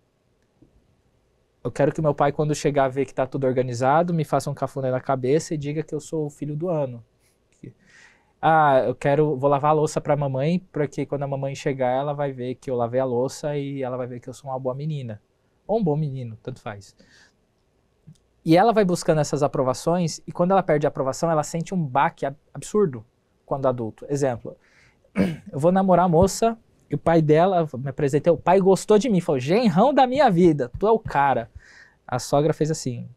Eu quero que meu pai, quando chegar a ver que tá tudo organizado, me faça um cafuné na cabeça e diga que eu sou o filho do ano. Ah, vou lavar a louça pra mamãe, porque quando a mamãe chegar, ela vai ver que eu lavei a louça e ela vai ver que eu sou uma boa menina. Ou um bom menino, tanto faz. E ela vai buscando essas aprovações, e quando ela perde a aprovação, ela sente um baque absurdo quando adulto. Exemplo, eu vou namorar a moça, e o pai dela, me apresentei, o pai gostou de mim, falou, genrão da minha vida, tu é o cara. A sogra fez assim,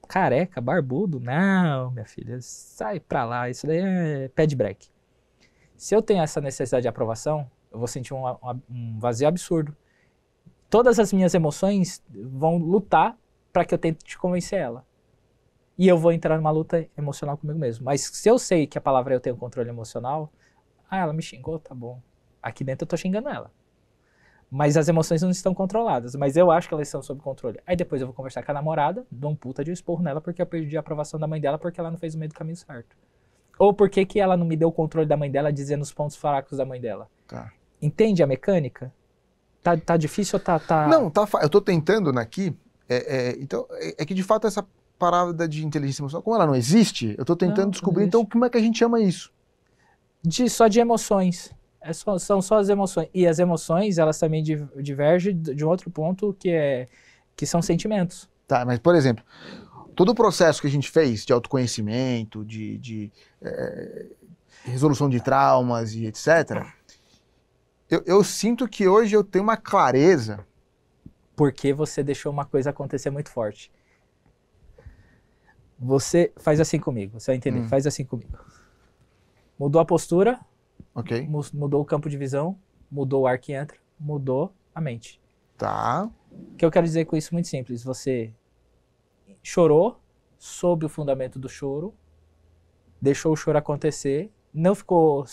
careca, barbudo? Não, minha filha, sai pra lá, isso daí é pé de breque. Se eu tenho essa necessidade de aprovação, eu vou sentir um vazio absurdo. Todas as minhas emoções vão lutar para que eu tente convencer ela. E eu vou entrar numa luta emocional comigo mesmo. Mas se eu sei que a palavra eu tenho controle emocional, ela me xingou, tá bom. Aqui dentro eu tô xingando ela. Mas as emoções não estão controladas, mas eu acho que elas estão sob controle. Aí depois eu vou conversar com a namorada, dou um puta de um esporro nela porque eu perdi a aprovação da mãe dela porque ela não fez o meio do caminho certo. Ou porque que ela não me deu o controle da mãe dela dizendo os pontos fracos da mãe dela. Tá. Entende a mecânica? Tá difícil ou tá... Não, eu tô tentando aqui, então, que de fato essa parada de inteligência emocional, como ela não existe, eu tô tentando descobrir, então, como é que a gente chama isso? Só de emoções. São só as emoções. E as emoções, elas também divergem de um outro ponto que são sentimentos. Tá, mas por exemplo, todo o processo que a gente fez de autoconhecimento, de resolução de traumas e etc., eu sinto que hoje eu tenho uma clareza. Porque você deixou uma coisa acontecer muito forte. Você faz assim comigo, você vai entender. Faz assim comigo. Mudou a postura, ok, mudou o campo de visão, mudou o ar que entra, mudou a mente. Tá. O que eu quero dizer com isso é muito simples. Você chorou, sob o fundamento do choro, deixou o choro acontecer, não ficou...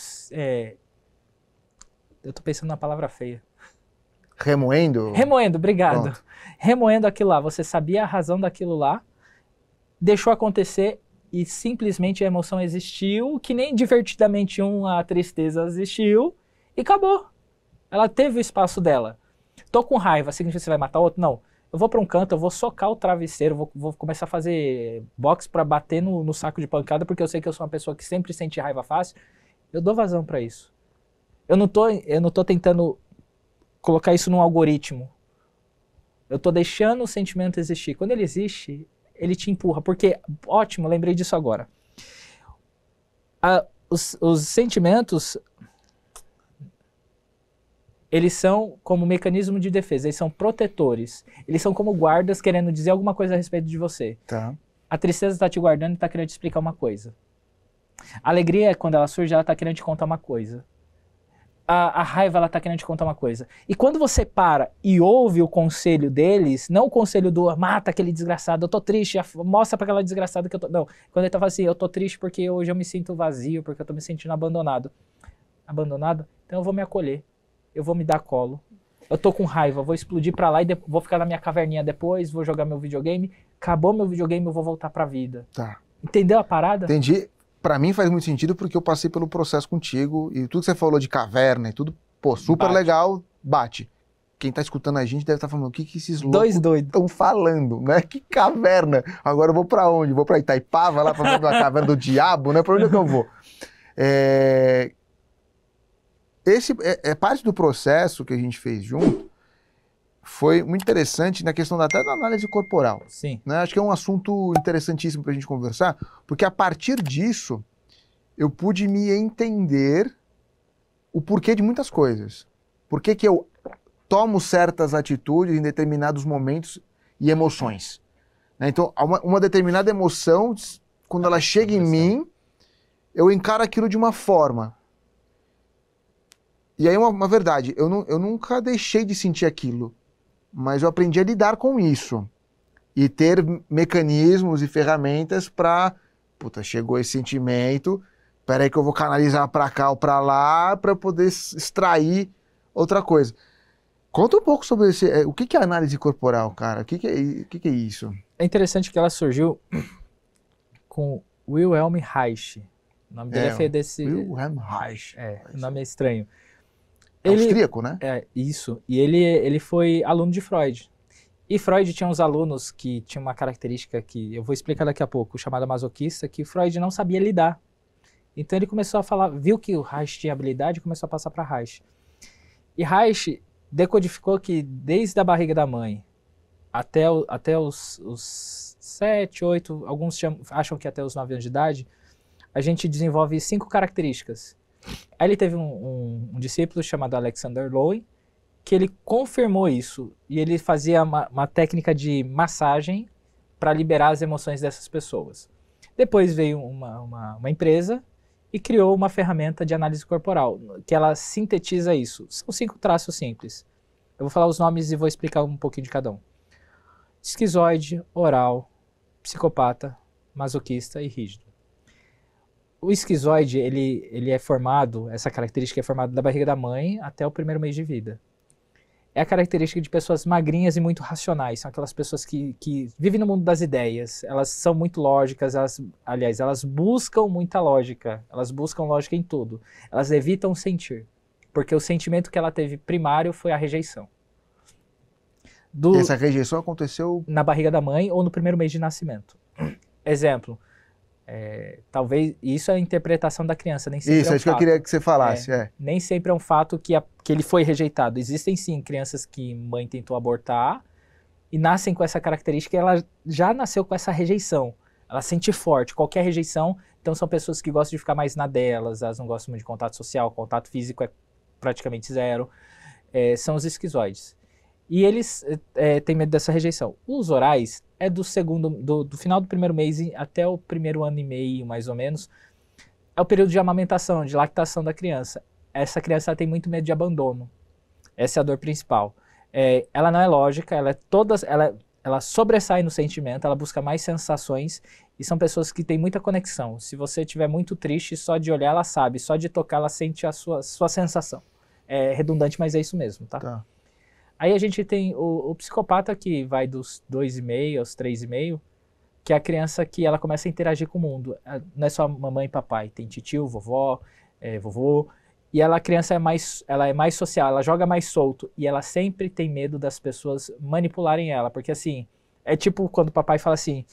eu tô pensando na palavra feia. Remoendo? Remoendo, obrigado. Pronto. Remoendo aquilo lá. Você sabia a razão daquilo lá, deixou acontecer e simplesmente a emoção existiu, que nem divertidamente a tristeza existiu e acabou. Ela teve o espaço dela. Tô com raiva, significa que você vai matar outro? Não. Eu vou pra um canto, eu vou socar o travesseiro, vou começar a fazer boxe pra bater no saco de pancada, porque eu sei que eu sou uma pessoa que sempre sente raiva fácil. Eu dou vazão pra isso. Eu não tô tentando colocar isso num algoritmo. Eu tô deixando o sentimento existir. Quando ele existe, ele te empurra. Porque, ótimo, lembrei disso agora. Os sentimentos, eles são como mecanismo de defesa, eles são protetores. Eles são como guardas querendo dizer alguma coisa a respeito de você. Tá. A tristeza está te guardando e está querendo te explicar uma coisa. A alegria, quando ela surge, ela está querendo te contar uma coisa. A raiva, ela tá querendo te contar uma coisa. E quando você para e ouve o conselho deles, não o conselho do mata aquele desgraçado, eu tô triste, mostra pra aquela desgraçada que eu tô... Não, quando ele tá falando assim, eu tô triste porque hoje eu me sinto vazio, porque eu tô me sentindo abandonado. Abandonado? Então eu vou me acolher, eu vou me dar colo. Eu tô com raiva, vou explodir pra lá e vou ficar na minha caverninha depois, vou jogar meu videogame. Acabou meu videogame, eu vou voltar pra vida. Tá. Entendeu a parada? Entendi. Pra mim faz muito sentido porque eu passei pelo processo contigo e tudo que você falou de caverna e tudo, pô, super legal, bate. Quem tá escutando a gente deve estar falando, o que esses loucos estão falando, né? Que caverna? Agora eu vou pra onde? Vou pra Itaipava, lá pra uma caverna do diabo, né? Pra onde é que eu vou? Esse é parte do processo que a gente fez junto, foi muito interessante na questão até da análise corporal. Sim. Né? Acho que é um assunto interessantíssimo para a gente conversar, porque a partir disso eu pude me entender o porquê de muitas coisas. Por que que eu tomo certas atitudes em determinados momentos e emoções. Né? Então, uma determinada emoção, quando ela chega em mim, eu encaro aquilo de uma forma. E aí uma verdade, eu nunca deixei de sentir aquilo, mas eu aprendi a lidar com isso. E ter mecanismos e ferramentas para, puta, chegou esse sentimento, peraí que eu vou canalizar para cá ou para lá para poder extrair outra coisa. Conta um pouco sobre o que é análise corporal, cara? O que é isso? É interessante que ela surgiu com Wilhelm Reich. O nome dele é desse... Wilhelm Reich. O nome é estranho. Austríaco, né? Isso. E ele foi aluno de Freud. E Freud tinha uns alunos que tinham uma característica que eu vou explicar daqui a pouco, chamada masoquista, que Freud não sabia lidar. Então ele começou a falar, viu que o Reich tinha habilidade e começou a passar para Reich. E Reich decodificou que desde a barriga da mãe até os 7, 8, alguns acham que até os 9 anos de idade, a gente desenvolve 5 características. Aí ele teve um discípulo chamado Alexander Lowen, que ele confirmou isso, e ele fazia uma técnica de massagem para liberar as emoções dessas pessoas. Depois veio uma empresa e criou uma ferramenta de análise corporal, que ela sintetiza isso. São 5 traços simples. Eu vou falar os nomes e vou explicar um pouquinho de cada um. Esquizoide, oral, psicopata, masoquista e rígido. O esquizoide, ele é formado, essa característica é formada da barriga da mãe até o primeiro mês de vida. É a característica de pessoas magrinhas e muito racionais. São aquelas pessoas que vivem no mundo das ideias. Elas são muito lógicas, elas buscam muita lógica. Elas buscam lógica em tudo. Elas evitam sentir. Porque o sentimento que ela teve primário foi a rejeição. E essa rejeição aconteceu... na barriga da mãe ou no primeiro mês de nascimento. Exemplo. Talvez isso é a interpretação da criança, nem sempre isso, é isso que eu queria que você falasse. Nem sempre é um fato que ele foi rejeitado. Existem sim crianças que mãe tentou abortar e nascem com essa característica e ela já nasceu com essa rejeição. Ela sente forte qualquer rejeição, então são pessoas que gostam de ficar mais na delas, elas não gostam muito de contato social, contato físico é praticamente zero. São os esquizoides. E eles têm medo dessa rejeição. Os orais é do final do primeiro mês até o primeiro ano e meio, mais ou menos. É o período de amamentação, de lactação da criança. Essa criança tem muito medo de abandono. Essa é a dor principal. Ela não é lógica, ela sobressai no sentimento, ela busca mais sensações e são pessoas que têm muita conexão. Se você estiver muito triste, só de olhar ela sabe, só de tocar ela sente a sua sensação. É redundante, mas é isso mesmo, tá? Aí a gente tem o psicopata que vai dos 2,5 aos 3,5, que é a criança que ela começa a interagir com o mundo. Não é só mamãe e papai, tem titio, vovó, vovô. E a criança ela é mais social, ela joga mais solto. E ela sempre tem medo das pessoas manipularem ela. Porque assim, é tipo quando o papai fala assim,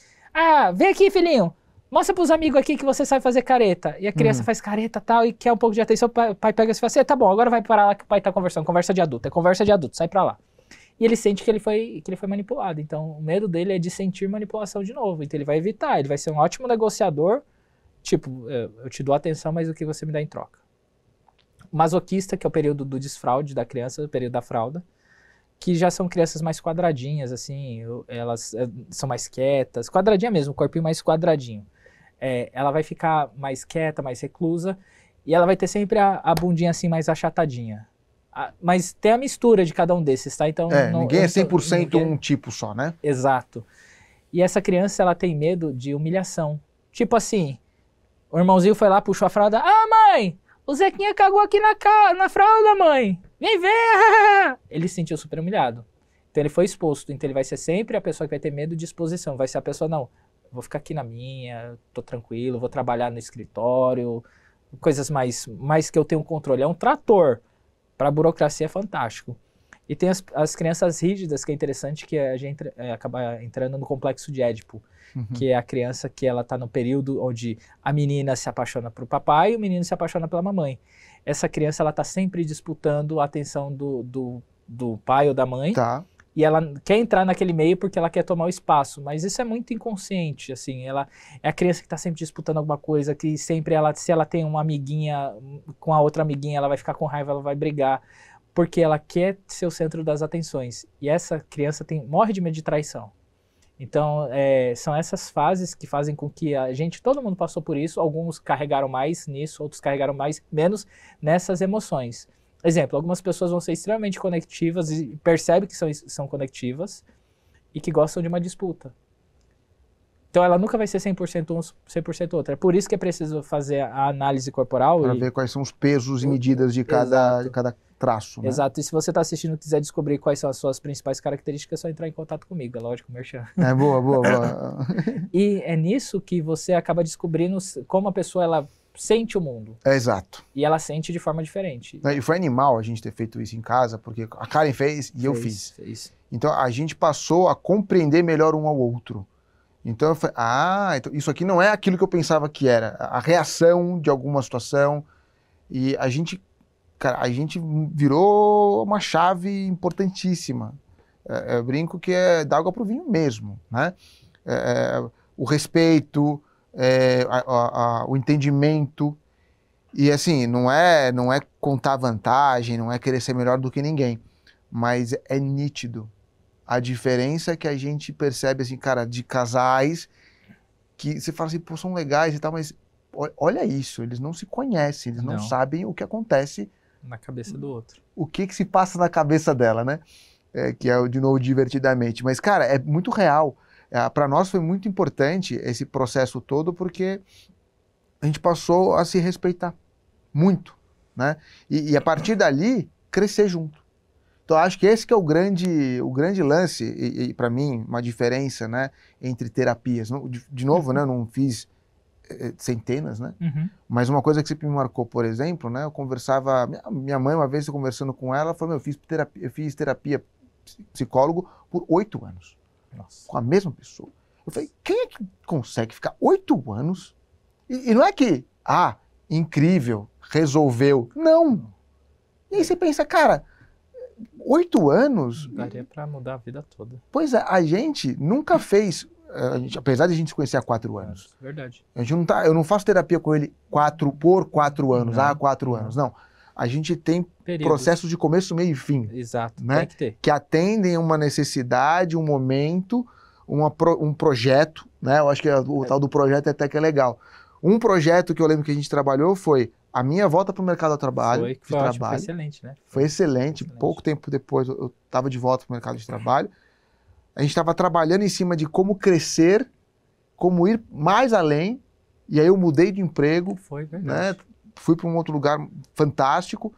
vem aqui filhinho, mostra pros amigos aqui que você sabe fazer careta. E a criança faz careta e tal, e quer um pouco de atenção, o pai pega e fala assim, tá bom, agora vai parar lá que o pai tá conversando, conversa de adulto, sai pra lá. E ele sente que ele foi manipulado, então o medo dele é de sentir manipulação de novo, então ele vai evitar, ele vai ser um ótimo negociador, tipo, eu te dou atenção, mas o que você me dá em troca? Masoquista, que é o período do desfraude da criança, o período da fralda, que já são crianças mais quadradinhas, assim, elas são mais quietas, quadradinha mesmo, o corpinho mais quadradinho. Ela vai ficar mais quieta, mais reclusa, e ela vai ter sempre a bundinha assim mais achatadinha. Mas tem a mistura de cada um desses, tá? Então, ninguém é 100% um tipo só, né? Exato. E essa criança, ela tem medo de humilhação. Tipo assim, o irmãozinho foi lá, puxou a fralda, mãe, o Zequinha cagou aqui na fralda, mãe. Vem ver! Ele se sentiu super humilhado. Então ele foi exposto, então ele vai ser sempre a pessoa que vai ter medo de exposição, vai ser a pessoa, não, vou ficar aqui na minha, tô tranquilo, vou trabalhar no escritório, coisas mais que eu tenho controle. É um trator. Para a burocracia é fantástico. E tem as crianças rígidas, que é interessante, que a gente acaba entrando no complexo de Édipo, que é a criança que ela está no período onde a menina se apaixona por papai e o menino se apaixona pela mamãe. Essa criança ela está sempre disputando a atenção do pai ou da mãe. Tá. E ela quer entrar naquele meio porque ela quer tomar o espaço, mas isso é muito inconsciente, assim, ela é a criança que está sempre disputando alguma coisa, que sempre se ela tem uma amiguinha com a outra amiguinha, ela vai ficar com raiva, ela vai brigar, porque ela quer ser o centro das atenções. E essa criança morre de medo de traição. Então, são essas fases que fazem com que todo mundo passou por isso, alguns carregaram mais nisso, outros carregaram menos nessas emoções. Exemplo, algumas pessoas vão ser extremamente conectivas e percebem que são conectivas e que gostam de uma disputa. Então ela nunca vai ser 100% um, 100% outro. É por isso que é preciso fazer a análise corporal. Para ver quais são os pesos e medidas de cada traço. Né? Exato. E se você está assistindo e quiser descobrir quais são as suas principais características, é só entrar em contato comigo. É lógico, merchan. É boa. E é nisso que você acaba descobrindo como a pessoa ela sente o mundo. Exato. E ela sente de forma diferente. E foi animal a gente ter feito isso em casa, porque a Karen fez e eu fiz. Fez. Então a gente passou a compreender melhor um ao outro. Então eu falei, então isso aqui não é aquilo que eu pensava que era. A reação de alguma situação. E a gente virou uma chave importantíssima. Eu brinco que é dar água pro vinho mesmo, né? O respeito, o entendimento. E assim, não é contar vantagem, não é querer ser melhor do que ninguém. Mas é nítido a diferença que a gente percebe, assim, cara, de casais que você fala assim, pô, são legais e tal, mas olha isso, eles não se conhecem, eles não sabem o que acontece na cabeça do outro. O que se passa na cabeça dela, né? Que é, de novo, divertidamente. Mas, cara, é muito real. Para nós foi muito importante esse processo todo, porque a gente passou a se respeitar muito, né? E a partir dali, crescer junto. Então, acho que esse que é o grande lance, e para mim, uma diferença, né, entre terapias. De novo, né, eu não fiz centenas, né? Uhum. Mas uma coisa que sempre me marcou, por exemplo, né, eu conversava... Minha mãe, uma vez, eu conversando com ela, falou, eu fiz terapia psicólogo por 8 anos. Nossa. Com a mesma pessoa. Eu falei, quem é que consegue ficar 8 anos? E não é que, incrível, resolveu. Não. E aí você pensa, cara, 8 anos... Daria pra mudar a vida toda. Pois é, a gente nunca fez, apesar de a gente se conhecer há 4 anos. Verdade. A gente eu não faço terapia com ele por 4 anos, há 4 anos, não. A gente tem processos de começo, meio e fim. Exato, né? tem que ter. Que atendem uma necessidade, um momento, um projeto, né? Eu acho que o tal do projeto até que é legal. Um projeto que eu lembro que a gente trabalhou foi a minha volta para o mercado de trabalho. Foi ótimo, foi excelente, né? Foi excelente. Pouco tempo depois eu estava de volta para o mercado de trabalho. A gente estava trabalhando em cima de como crescer, como ir mais além. E aí eu mudei de emprego. Foi verdade. Né? Fui para um outro lugar fantástico.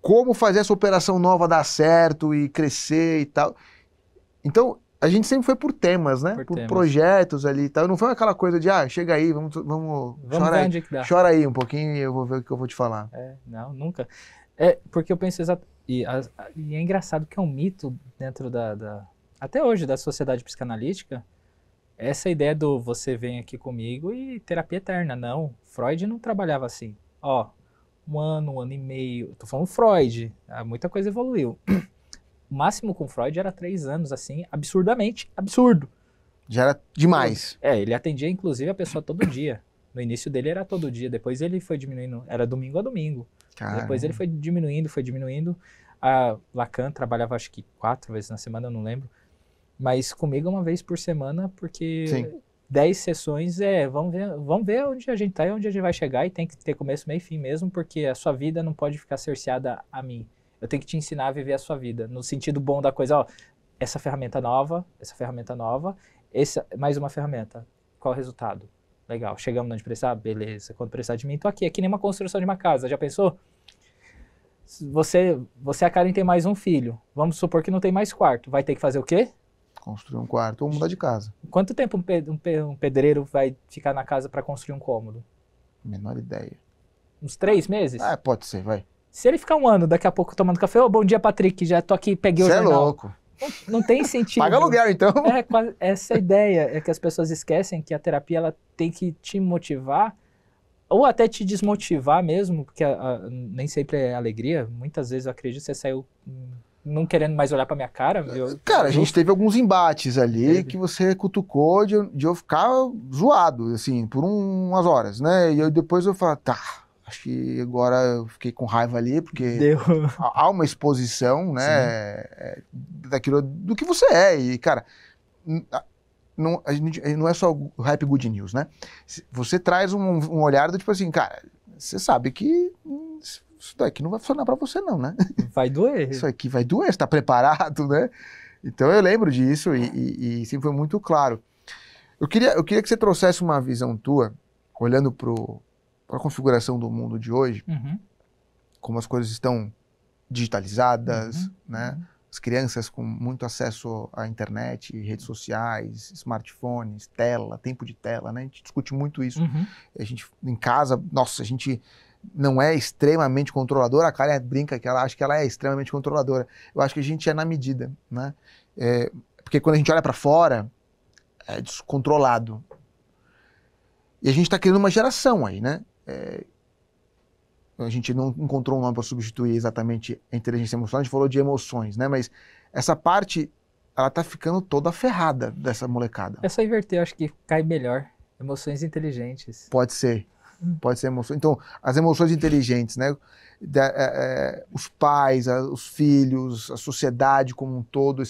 Como fazer essa operação nova dar certo e crescer e tal. Então, a gente sempre foi por temas, né? Por projetos ali e tal. Não foi aquela coisa de, chega aí, vamos chora aí. Onde é que dá. Chora aí um pouquinho e eu vou ver o que eu vou te falar. Não, nunca. Porque eu penso e é engraçado que é um mito dentro até hoje, da sociedade psicanalítica, essa ideia do você vem aqui comigo e terapia eterna. Não, Freud não trabalhava assim. 1 ano e meio. Tô falando Freud, muita coisa evoluiu. O máximo com Freud era 3 anos, assim, absurdamente absurdo. Já era demais. Ele atendia, inclusive, a pessoa todo dia. No início dele era todo dia, depois ele foi diminuindo, era domingo a domingo. Caramba. Depois ele foi diminuindo. A Lacan trabalhava, acho que 4 vezes na semana, eu não lembro. Mas comigo 1 vez por semana, porque... Sim. 10 sessões vamos ver onde a gente tá e onde a gente vai chegar, e tem que ter começo, meio e fim mesmo, porque a sua vida não pode ficar cerceada a mim. Eu tenho que te ensinar a viver a sua vida, no sentido bom da coisa, essa ferramenta nova, mais uma ferramenta, qual é o resultado? Legal, chegamos onde precisar? Beleza, quando precisar de mim, tô aqui, é que nem uma construção de uma casa, já pensou? Você e a Karen tem mais um filho, vamos supor que não tem mais quarto, vai ter que fazer o quê? Construir um quarto ou mudar de casa. Quanto tempo um pedreiro vai ficar na casa para construir um cômodo? Menor ideia. Uns 3 meses? Pode ser, vai. Se ele ficar 1 ano, daqui a pouco tomando café, bom dia, Patrick, já tô aqui, peguei o jornal. Você é louco. Não tem sentido. Paga aluguel, então. Essa ideia é que as pessoas esquecem que a terapia ela tem que te motivar ou até te desmotivar mesmo, porque nem sempre é alegria. Muitas vezes eu acredito que você saiu não querendo mais olhar pra minha cara, viu? Cara, a gente teve alguns embates ali que você cutucou de eu ficar zoado, assim, por umas horas, né? E depois eu falei, tá, acho que agora eu fiquei com raiva ali, porque Deu. há uma exposição, né, daquilo, do que você é. E, cara, não é só o Hype Good News, né? Você traz um olhar do tipo assim, cara, você sabe que isso daqui não vai funcionar pra você não, né? Vai doer. Isso aqui vai doer, você tá preparado, né? Então eu lembro disso e sempre foi muito claro. Eu queria que você trouxesse uma visão tua, olhando para a configuração do mundo de hoje, como as coisas estão digitalizadas, né? As crianças com muito acesso à internet, redes sociais, smartphones, tela, tempo de tela, né? A gente discute muito isso. A gente, em casa, nossa, a gente não é extremamente controladora. A Karen brinca que ela acha que ela é extremamente controladora. Eu acho que a gente é na medida, né? Porque quando a gente olha para fora, é descontrolado. E a gente está criando uma geração aí, né? A gente não encontrou um nome para substituir exatamente a inteligência emocional, a gente falou de emoções, né? Mas essa parte, ela tá ficando toda ferrada dessa molecada. É só inverter, eu acho que cai melhor. Emoções inteligentes. Pode ser emoções. Então, as emoções inteligentes, né? Os pais, os filhos, a sociedade como um todo, o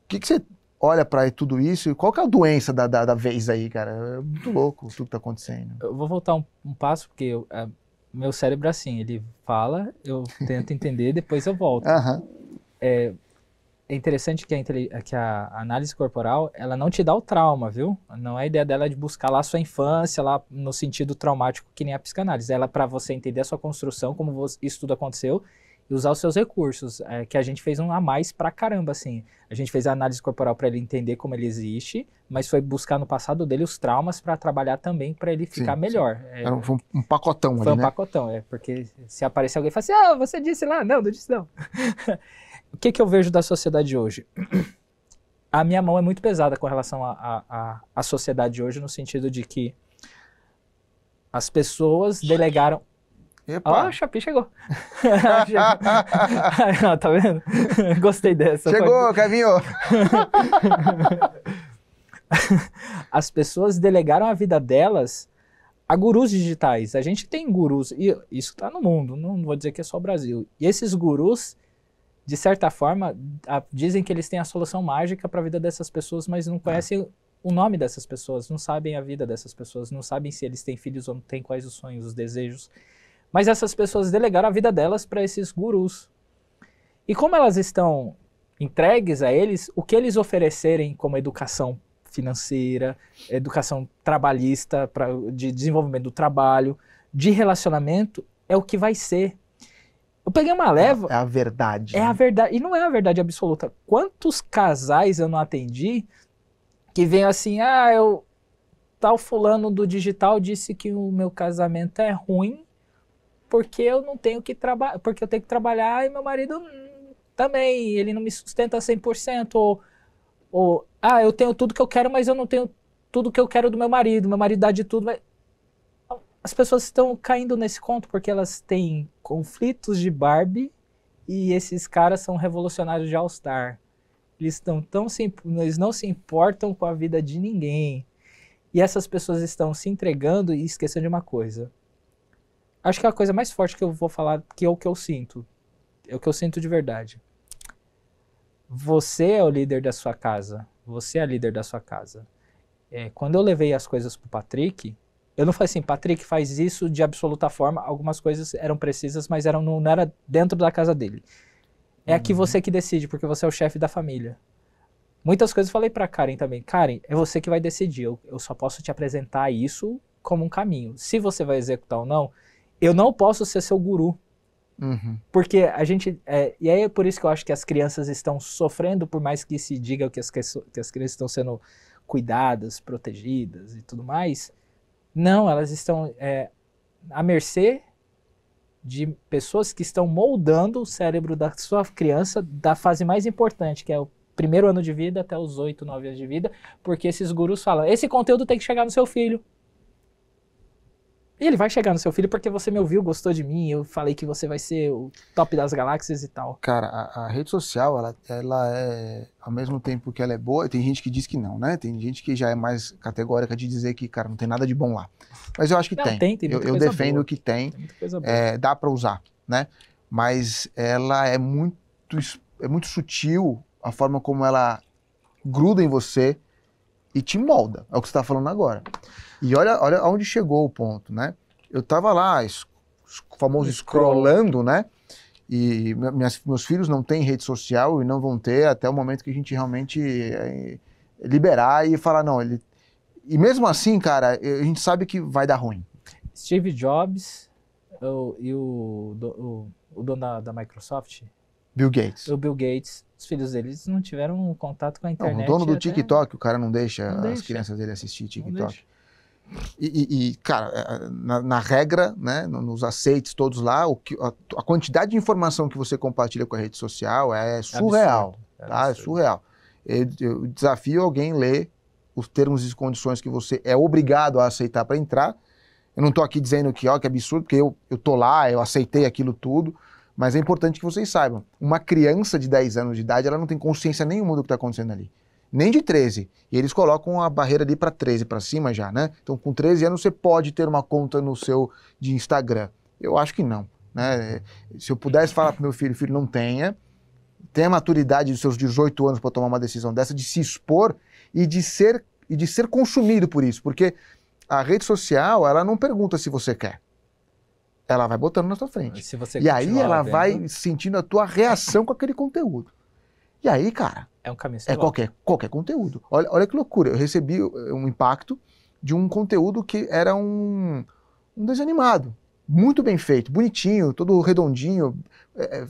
que você olha para tudo isso e qual que é a doença da vez aí, cara? É muito louco tudo que tá acontecendo. Eu vou voltar um passo, porque meu cérebro é assim, ele fala, eu tento entender, depois eu volto. É interessante que a análise corporal, ela não te dá o trauma, viu? Não é a ideia dela de buscar lá a sua infância, lá no sentido traumático, que nem a psicanálise. Ela é para você entender a sua construção, como isso tudo aconteceu, e usar os seus recursos, que a gente fez um a mais pra caramba, assim. A gente fez a análise corporal para ele entender como ele existe, mas foi buscar no passado dele os traumas para trabalhar também para ele ficar melhor. Foi um pacotão ali, foi um né? pacotão, porque se aparecer alguém e falar assim, você disse lá, não disse não. O que eu vejo da sociedade hoje? A minha mão é muito pesada com relação à sociedade hoje, no sentido de que as pessoas delegaram... Epa. Ó, o Shopee chegou. Não, tá vendo? Gostei dessa. Chegou, Kevinho! As pessoas delegaram a vida delas a gurus digitais. A gente tem gurus, e isso tá no mundo, não vou dizer que é só o Brasil. E esses gurus, de certa forma, dizem que eles têm a solução mágica para a vida dessas pessoas, mas não conhecem o nome dessas pessoas, não sabem a vida dessas pessoas, não sabem se eles têm filhos ou não têm, quais os sonhos, os desejos. Mas essas pessoas delegaram a vida delas para esses gurus. E como elas estão entregues a eles, o que eles oferecerem como educação financeira, educação trabalhista, de desenvolvimento do trabalho, de relacionamento, é o que vai ser. Eu peguei uma leva... É a verdade. É a verdade. E não é a verdade absoluta. Quantos casais eu não atendi que vem assim, tal fulano do digital disse que o meu casamento é ruim porque eu não tenho que trabalhar, porque eu tenho que trabalhar e meu marido também, ele não me sustenta 100%, ou eu tenho tudo que eu quero, mas eu não tenho tudo que eu quero do meu marido dá de tudo, mas... As pessoas estão caindo nesse conto porque elas têm conflitos de Barbie e esses caras são revolucionários de All-Star. Eles não se importam com a vida de ninguém. E essas pessoas estão se entregando e esquecendo de uma coisa. Acho que é a coisa mais forte que eu vou falar, que é o que eu sinto. É o que eu sinto de verdade. Você é o líder da sua casa. Você é a líder da sua casa. Quando eu levei as coisas pro Patrick, eu não falei assim, Patrick, faz isso de absoluta forma. Algumas coisas eram precisas, mas não era dentro da casa dele. É aqui você que decide, porque você é o chefe da família. Muitas coisas eu falei pra Karen também. Karen, é você que vai decidir. Eu só posso te apresentar isso como um caminho. Se você vai executar ou não, eu não posso ser seu guru. Porque a gente... e aí é por isso que eu acho que as crianças estão sofrendo, por mais que se diga que as crianças estão sendo cuidadas, protegidas e tudo mais. Não, elas estão à mercê de pessoas que estão moldando o cérebro da sua criança da fase mais importante, que é o primeiro ano de vida até os 8, 9 anos de vida, porque esses gurus falam, esse conteúdo tem que chegar no seu filho. E ele vai chegar no seu filho porque você me ouviu, gostou de mim, eu falei que você vai ser o top das galáxias e tal. Cara, a rede social, ela é, ao mesmo tempo que ela é boa, tem gente que diz que não, né? Tem gente que já é mais categórica de dizer que, cara, não tem nada de bom lá. Mas eu acho que Não, tem. tem muita Eu coisa defendo boa. que tem. Tem muita coisa boa. Dá pra usar, né? Mas ela é muito sutil a forma como ela gruda em você e te molda. É o que você tá falando agora. E olha aonde chegou o ponto, né? Eu tava lá, o famoso scrollando, né? E meus filhos não têm rede social e não vão ter até o momento que a gente realmente liberar e falar, não, ele... E mesmo assim, cara, a gente sabe que vai dar ruim. Steve Jobs e o dono da Microsoft, Bill Gates. o Bill Gates, os filhos deles não tiveram contato com a internet. Não, o dono do até... TikTok, o cara não deixa Não as deixa. crianças dele assistir Não TikTok. deixa. E cara, na regra, né, nos aceites todos lá, a quantidade de informação que você compartilha com a rede social é surreal. Absurdo. Tá? É surreal. Eu desafio alguém a ler os termos e condições que você é obrigado a aceitar para entrar. Eu não estou aqui dizendo que absurdo, porque eu tô lá, eu aceitei aquilo tudo, mas é importante que vocês saibam. Uma criança de 10 anos de idade, ela não tem consciência nenhuma do que está acontecendo ali. Nem de 13. E eles colocam a barreira ali para 13 para cima já, né? Então, com 13 anos, você pode ter uma conta no seu de Instagram. Eu acho que não, né? Se eu pudesse falar para meu filho, não tenha a maturidade dos seus 18 anos para tomar uma decisão dessa, de se expor e de ser consumido por isso. Porque a rede social, ela não pergunta se você quer. Ela vai botando na sua frente. Se você e aí ela vendo, vai sentindo a tua reação com aquele conteúdo. E aí, cara... É um caminho É qualquer conteúdo. Olha que loucura. Eu recebi um impacto de um conteúdo que era um desenho animado. Muito bem feito, bonitinho, todo redondinho,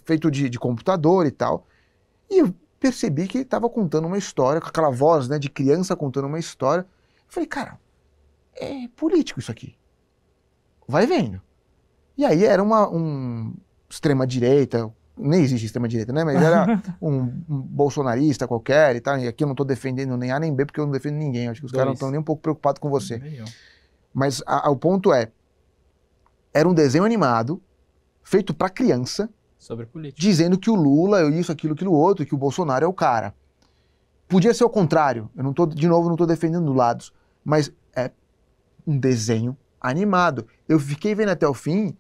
feito de computador e tal. E eu percebi que ele estava contando uma história, com aquela voz, né, de criança contando uma história. Eu falei, cara, é político isso aqui. Vai vendo. E aí era um extrema-direita, nem existe extrema-direita, né? Mas era um bolsonarista qualquer e tal. E aqui eu não estou defendendo nem A nem B, porque eu não defendo ninguém. Acho que os caras não estão nem um pouco preocupados com você. Mas o ponto era um desenho animado, feito para criança, sobre política, dizendo que o Lula, isso, aquilo outro, que o Bolsonaro é o cara. Podia ser o contrário. Eu não estou defendendo lados. Mas é um desenho animado. Eu fiquei vendo até o fim,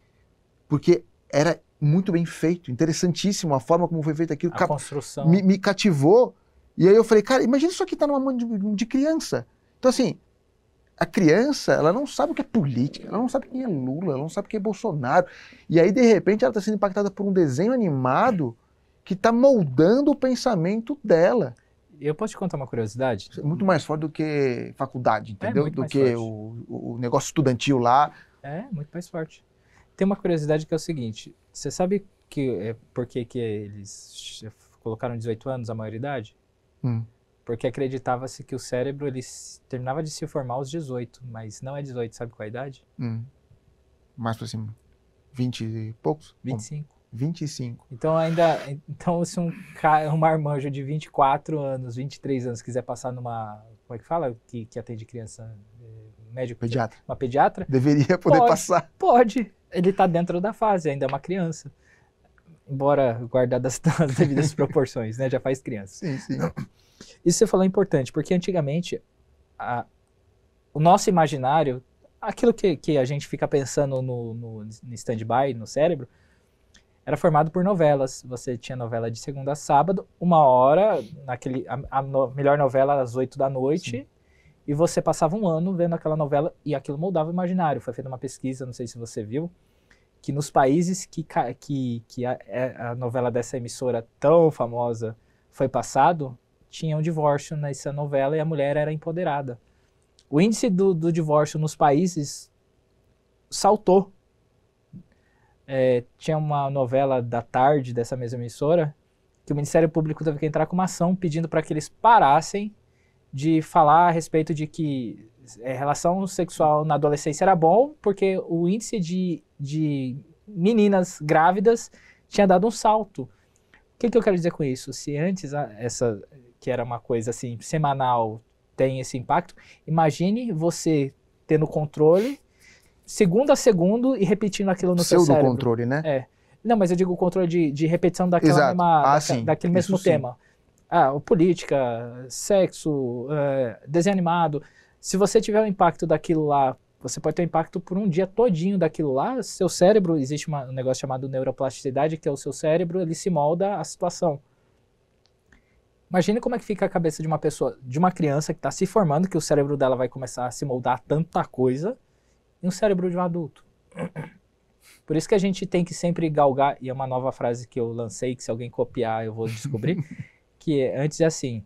porque era muito bem feito, interessantíssimo a forma como foi feito aquilo. A construção. Me cativou. E aí eu falei, cara, imagina isso aqui tá numa mão de criança. Então assim, a criança, ela não sabe o que é política, ela não sabe quem é Lula, ela não sabe quem é Bolsonaro. E aí, de repente, ela está sendo impactada por um desenho animado que está moldando o pensamento dela. Eu posso te contar uma curiosidade? É muito mais forte do que faculdade, entendeu? Do que o negócio estudantil lá. É, muito mais forte. Tem uma curiosidade que é o seguinte, você sabe por que eles colocaram 18 anos a maioridade? Porque acreditava-se que o cérebro ele terminava de se formar aos 18, mas não é 18, sabe qual é a idade? Mais pra cima. 20 e poucos? 25. 25. Então se um marmanjo de 24 anos, 23 anos quiser passar numa, como é que fala? Que atende criança, médico? Pediatra. Uma pediatra? Deveria poder passar. Pode. Ele está dentro da fase, ainda é uma criança. Embora guardadas as devidas proporções, né? Já faz criança. Sim, sim. Isso que você falou é importante, porque antigamente o nosso imaginário, aquilo que a gente fica pensando no stand-by, no cérebro, era formado por novelas. Você tinha novela de segunda a sábado, 1 hora, melhor novela às 8 da noite, sim. E você passava 1 ano vendo aquela novela e aquilo moldava o imaginário. Foi feita uma pesquisa, não sei se você viu, que nos países que a novela dessa emissora tão famosa foi passado, tinha um divórcio nessa novela e a mulher era empoderada. O índice do divórcio nos países saltou. Tinha uma novela da tarde dessa mesma emissora que o Ministério Público teve que entrar com uma ação pedindo para que eles parassem de falar a respeito de que relação sexual na adolescência era bom, porque o índice de meninas grávidas tinha dado um salto. O que eu quero dizer com isso? Se antes essa, que era uma coisa assim, semanal, tem esse impacto, imagine você tendo controle segundo a segundo e repetindo aquilo no seu cérebro. Pseudo-controle, né? É. Não, mas eu digo o controle de repetição daquela Exato. mesma, Sim. daquele mesmo Isso sim. tema. Política, sexo, desenho animado. Se você tiver um impacto daquilo lá, você pode ter um impacto por um dia todinho daquilo lá. Seu cérebro, existe um negócio chamado neuroplasticidade, que é o seu cérebro, ele se molda à situação. Imagine como é que fica a cabeça de uma pessoa, de uma criança que está se formando, que o cérebro dela vai começar a se moldar a tanta coisa, e um cérebro de um adulto. Por isso que a gente tem que sempre galgar, e é uma nova frase que eu lancei, que se alguém copiar eu vou descobrir, que antes é assim,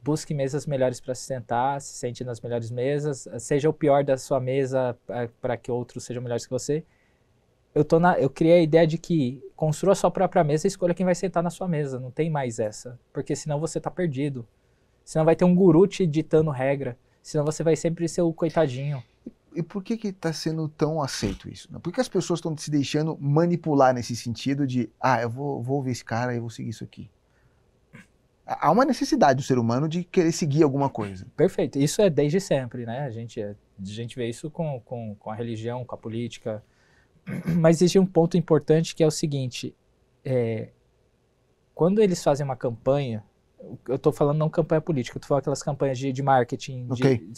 busque mesas melhores para se sentar, se sente nas melhores mesas, seja o pior da sua mesa para que outros sejam melhores que você. Eu criei a ideia de que construa a sua própria mesa e escolha quem vai sentar na sua mesa, não tem mais essa, porque senão você tá perdido. Senão vai ter um guru te ditando regra, senão você vai sempre ser o coitadinho. E por que está sendo tão aceito isso? Por que as pessoas estão se deixando manipular nesse sentido de, eu vou ouvir esse cara e vou seguir isso aqui? Há uma necessidade do ser humano de querer seguir alguma coisa. Perfeito. Isso é desde sempre, né? A gente vê isso com a religião, com a política. Mas existe um ponto importante que é o seguinte. Quando eles fazem uma campanha, eu estou falando não campanha política, eu estou falando aquelas campanhas de marketing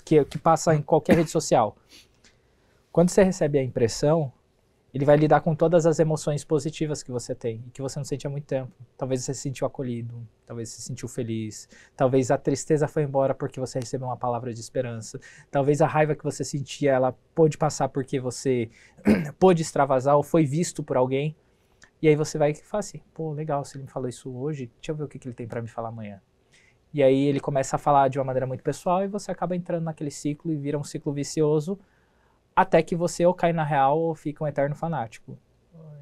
que passa em qualquer rede social. Quando você recebe a impressão, ele vai lidar com todas as emoções positivas que você tem e que você não sente há muito tempo. Talvez você se sentiu acolhido, talvez você se sentiu feliz, talvez a tristeza foi embora porque você recebeu uma palavra de esperança, talvez a raiva que você sentia, ela pôde passar porque você pôde extravasar ou foi visto por alguém. E aí você vai e fala assim, pô, legal, se ele me falou isso hoje, deixa eu ver o que ele tem para me falar amanhã. E aí ele começa a falar de uma maneira muito pessoal e você acaba entrando naquele ciclo e vira um ciclo vicioso, até que você ou cai na real ou fica um eterno fanático.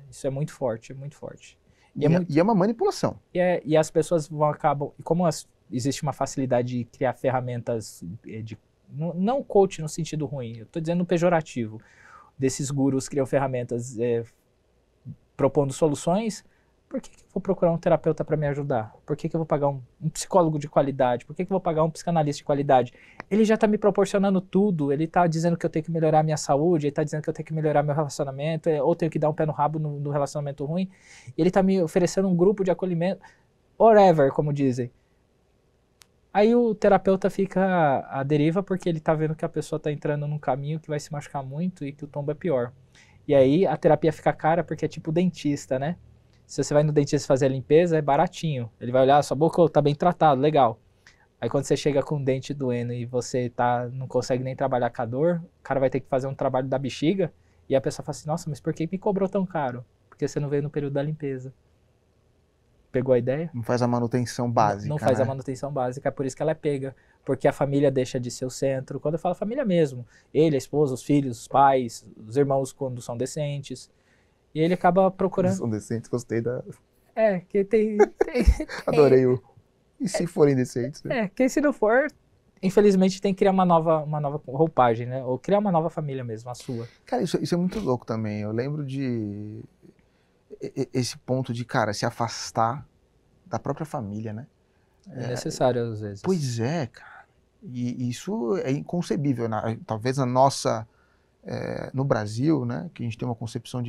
Isso é muito forte, é muito forte. E é uma manipulação. E as pessoas acabam... E como existe uma facilidade de criar ferramentas, não coach no sentido ruim, eu estou dizendo no pejorativo, desses gurus criam ferramentas propondo soluções, por que eu vou procurar um terapeuta para me ajudar? Por que eu vou pagar um psicólogo de qualidade? Por que eu vou pagar um psicanalista de qualidade? Ele já está me proporcionando tudo, ele está dizendo que eu tenho que melhorar a minha saúde, ele está dizendo que eu tenho que melhorar meu relacionamento, ou tenho que dar um pé no rabo no relacionamento ruim, ele está me oferecendo um grupo de acolhimento, whatever, como dizem. Aí o terapeuta fica à deriva porque ele está vendo que a pessoa está entrando num caminho que vai se machucar muito e que o tombo é pior. E aí a terapia fica cara porque é tipo dentista, né? Se você vai no dentista fazer a limpeza, é baratinho. Ele vai olhar, sua boca tá bem tratado, legal. Aí quando você chega com o dente doendo e você não consegue nem trabalhar com a dor, o cara vai ter que fazer um trabalho da bexiga, e a pessoa fala assim, nossa, mas por que me cobrou tão caro? Porque você não veio no período da limpeza. Pegou a ideia? Não faz a manutenção básica. Não faz né? a manutenção básica, é por isso que ela é pega. Porque a família deixa de ser o centro. Quando eu falo família mesmo, ele, a esposa, os filhos, os pais, os irmãos quando são decentes. E ele acaba procurando... São decentes, gostei da... que tem Adorei o... E se forem decentes? Né? Que se não for, infelizmente tem que criar uma nova roupagem, né? Ou criar uma nova família mesmo, a sua. Cara, isso é muito louco também. Eu lembro de... Esse ponto de, cara, se afastar da própria família, né? É necessário às vezes. Pois é, cara. E isso é inconcebível. Talvez a nossa... no Brasil, né? Que a gente tem uma concepção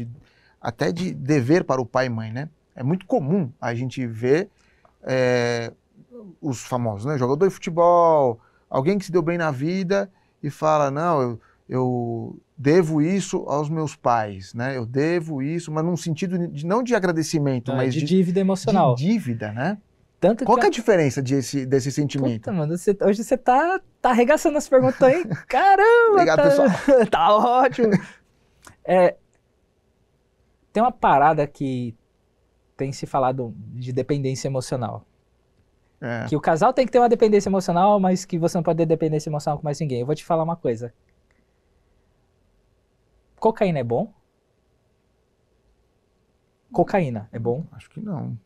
até de dever para o pai e mãe, né? É muito comum a gente ver os famosos, né? Jogador de futebol, alguém que se deu bem na vida e fala, não, eu devo isso aos meus pais, né? Eu devo isso, mas num sentido não de agradecimento, mas de dívida emocional. De dívida, né? Tanto Qual que é a diferença desse sentimento? Puta, mano, hoje você tá arregaçando as perguntas aí. Caramba! Obrigado, pessoal. Tá ótimo. Tem uma parada que tem se falado de dependência emocional. Que o casal tem que ter uma dependência emocional, mas que você não pode ter dependência emocional com mais ninguém. Eu vou te falar uma coisa. Cocaína é bom? Cocaína é bom? Acho que não.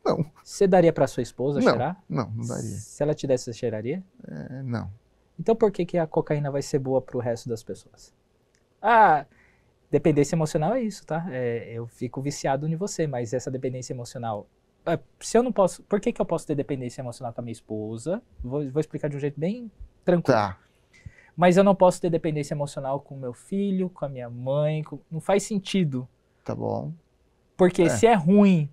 Não. Você daria pra sua esposa cheirar? Não daria. Se ela te desse, você cheiraria? Não. Então por que a cocaína vai ser boa pro resto das pessoas? Dependência emocional é isso, tá? Eu fico viciado em você, mas essa dependência emocional... se eu não posso... Por que eu posso ter dependência emocional com a minha esposa? Vou explicar de um jeito bem tranquilo. Tá. Mas eu não posso ter dependência emocional com meu filho, com a minha mãe, não faz sentido. Tá bom. Porque se é ruim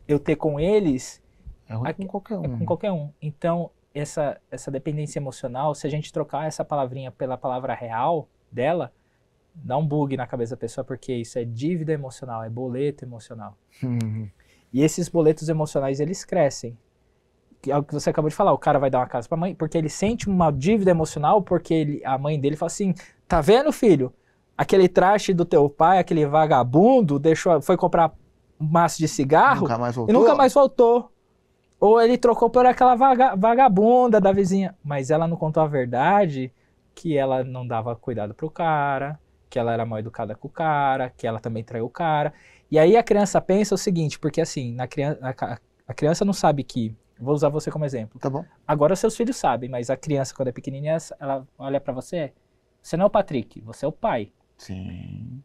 eu ter com eles... É ruim com qualquer um. É com qualquer um. Então, essa dependência emocional, se a gente trocar essa palavrinha pela palavra real dela, dá um bug na cabeça da pessoa, porque isso é dívida emocional, é boleto emocional. E esses boletos emocionais, eles crescem. É o que você acabou de falar, o cara vai dar uma casa pra mãe, porque ele sente uma dívida emocional, porque a mãe dele fala assim, tá vendo, filho? Aquele traste do teu pai, aquele vagabundo, foi comprar um maço de cigarro e nunca mais voltou. Ou ele trocou por aquela vagabunda da vizinha. Mas ela não contou a verdade, que ela não dava cuidado pro cara, que ela era mal educada com o cara, que ela também traiu o cara. E aí a criança pensa o seguinte, porque assim, a criança não sabe que... Vou usar você como exemplo. Tá bom. Agora seus filhos sabem, mas a criança, quando é pequenininha, ela olha pra você, você não é o Patrick, você é o pai. Sim.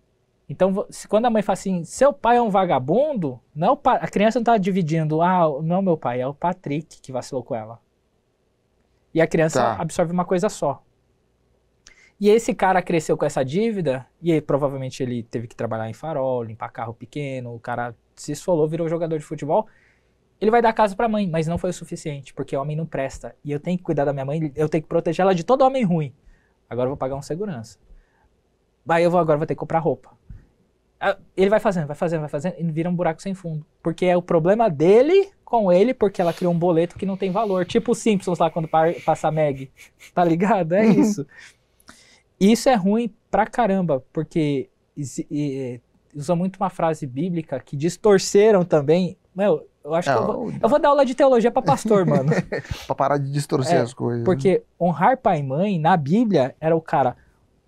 Então, quando a mãe fala assim, seu pai é um vagabundo, não, a criança não tá dividindo, não é meu pai, é o Patrick que vacilou com ela. E a criança absorve uma coisa só. E esse cara cresceu com essa dívida, e aí, provavelmente ele teve que trabalhar em farol, limpar carro pequeno, o cara se esfolou, virou jogador de futebol, ele vai dar casa pra mãe, mas não foi o suficiente, porque o homem não presta. E eu tenho que cuidar da minha mãe, eu tenho que proteger ela de todo homem ruim. Agora eu vou pagar um segurança. Aí agora vou ter que comprar roupa. Ele vai fazendo, e vira um buraco sem fundo. Porque é o problema dele com ele, porque ela criou um boleto que não tem valor. Tipo os Simpsons lá, quando passa a Maggie. Tá ligado? É isso. E isso é ruim pra caramba, porque usa muito uma frase bíblica que distorceram também. Meu, eu acho que eu vou dar aula de teologia pra pastor, mano. Pra parar de distorcer as coisas. Porque honrar pai e mãe, na Bíblia, era o cara...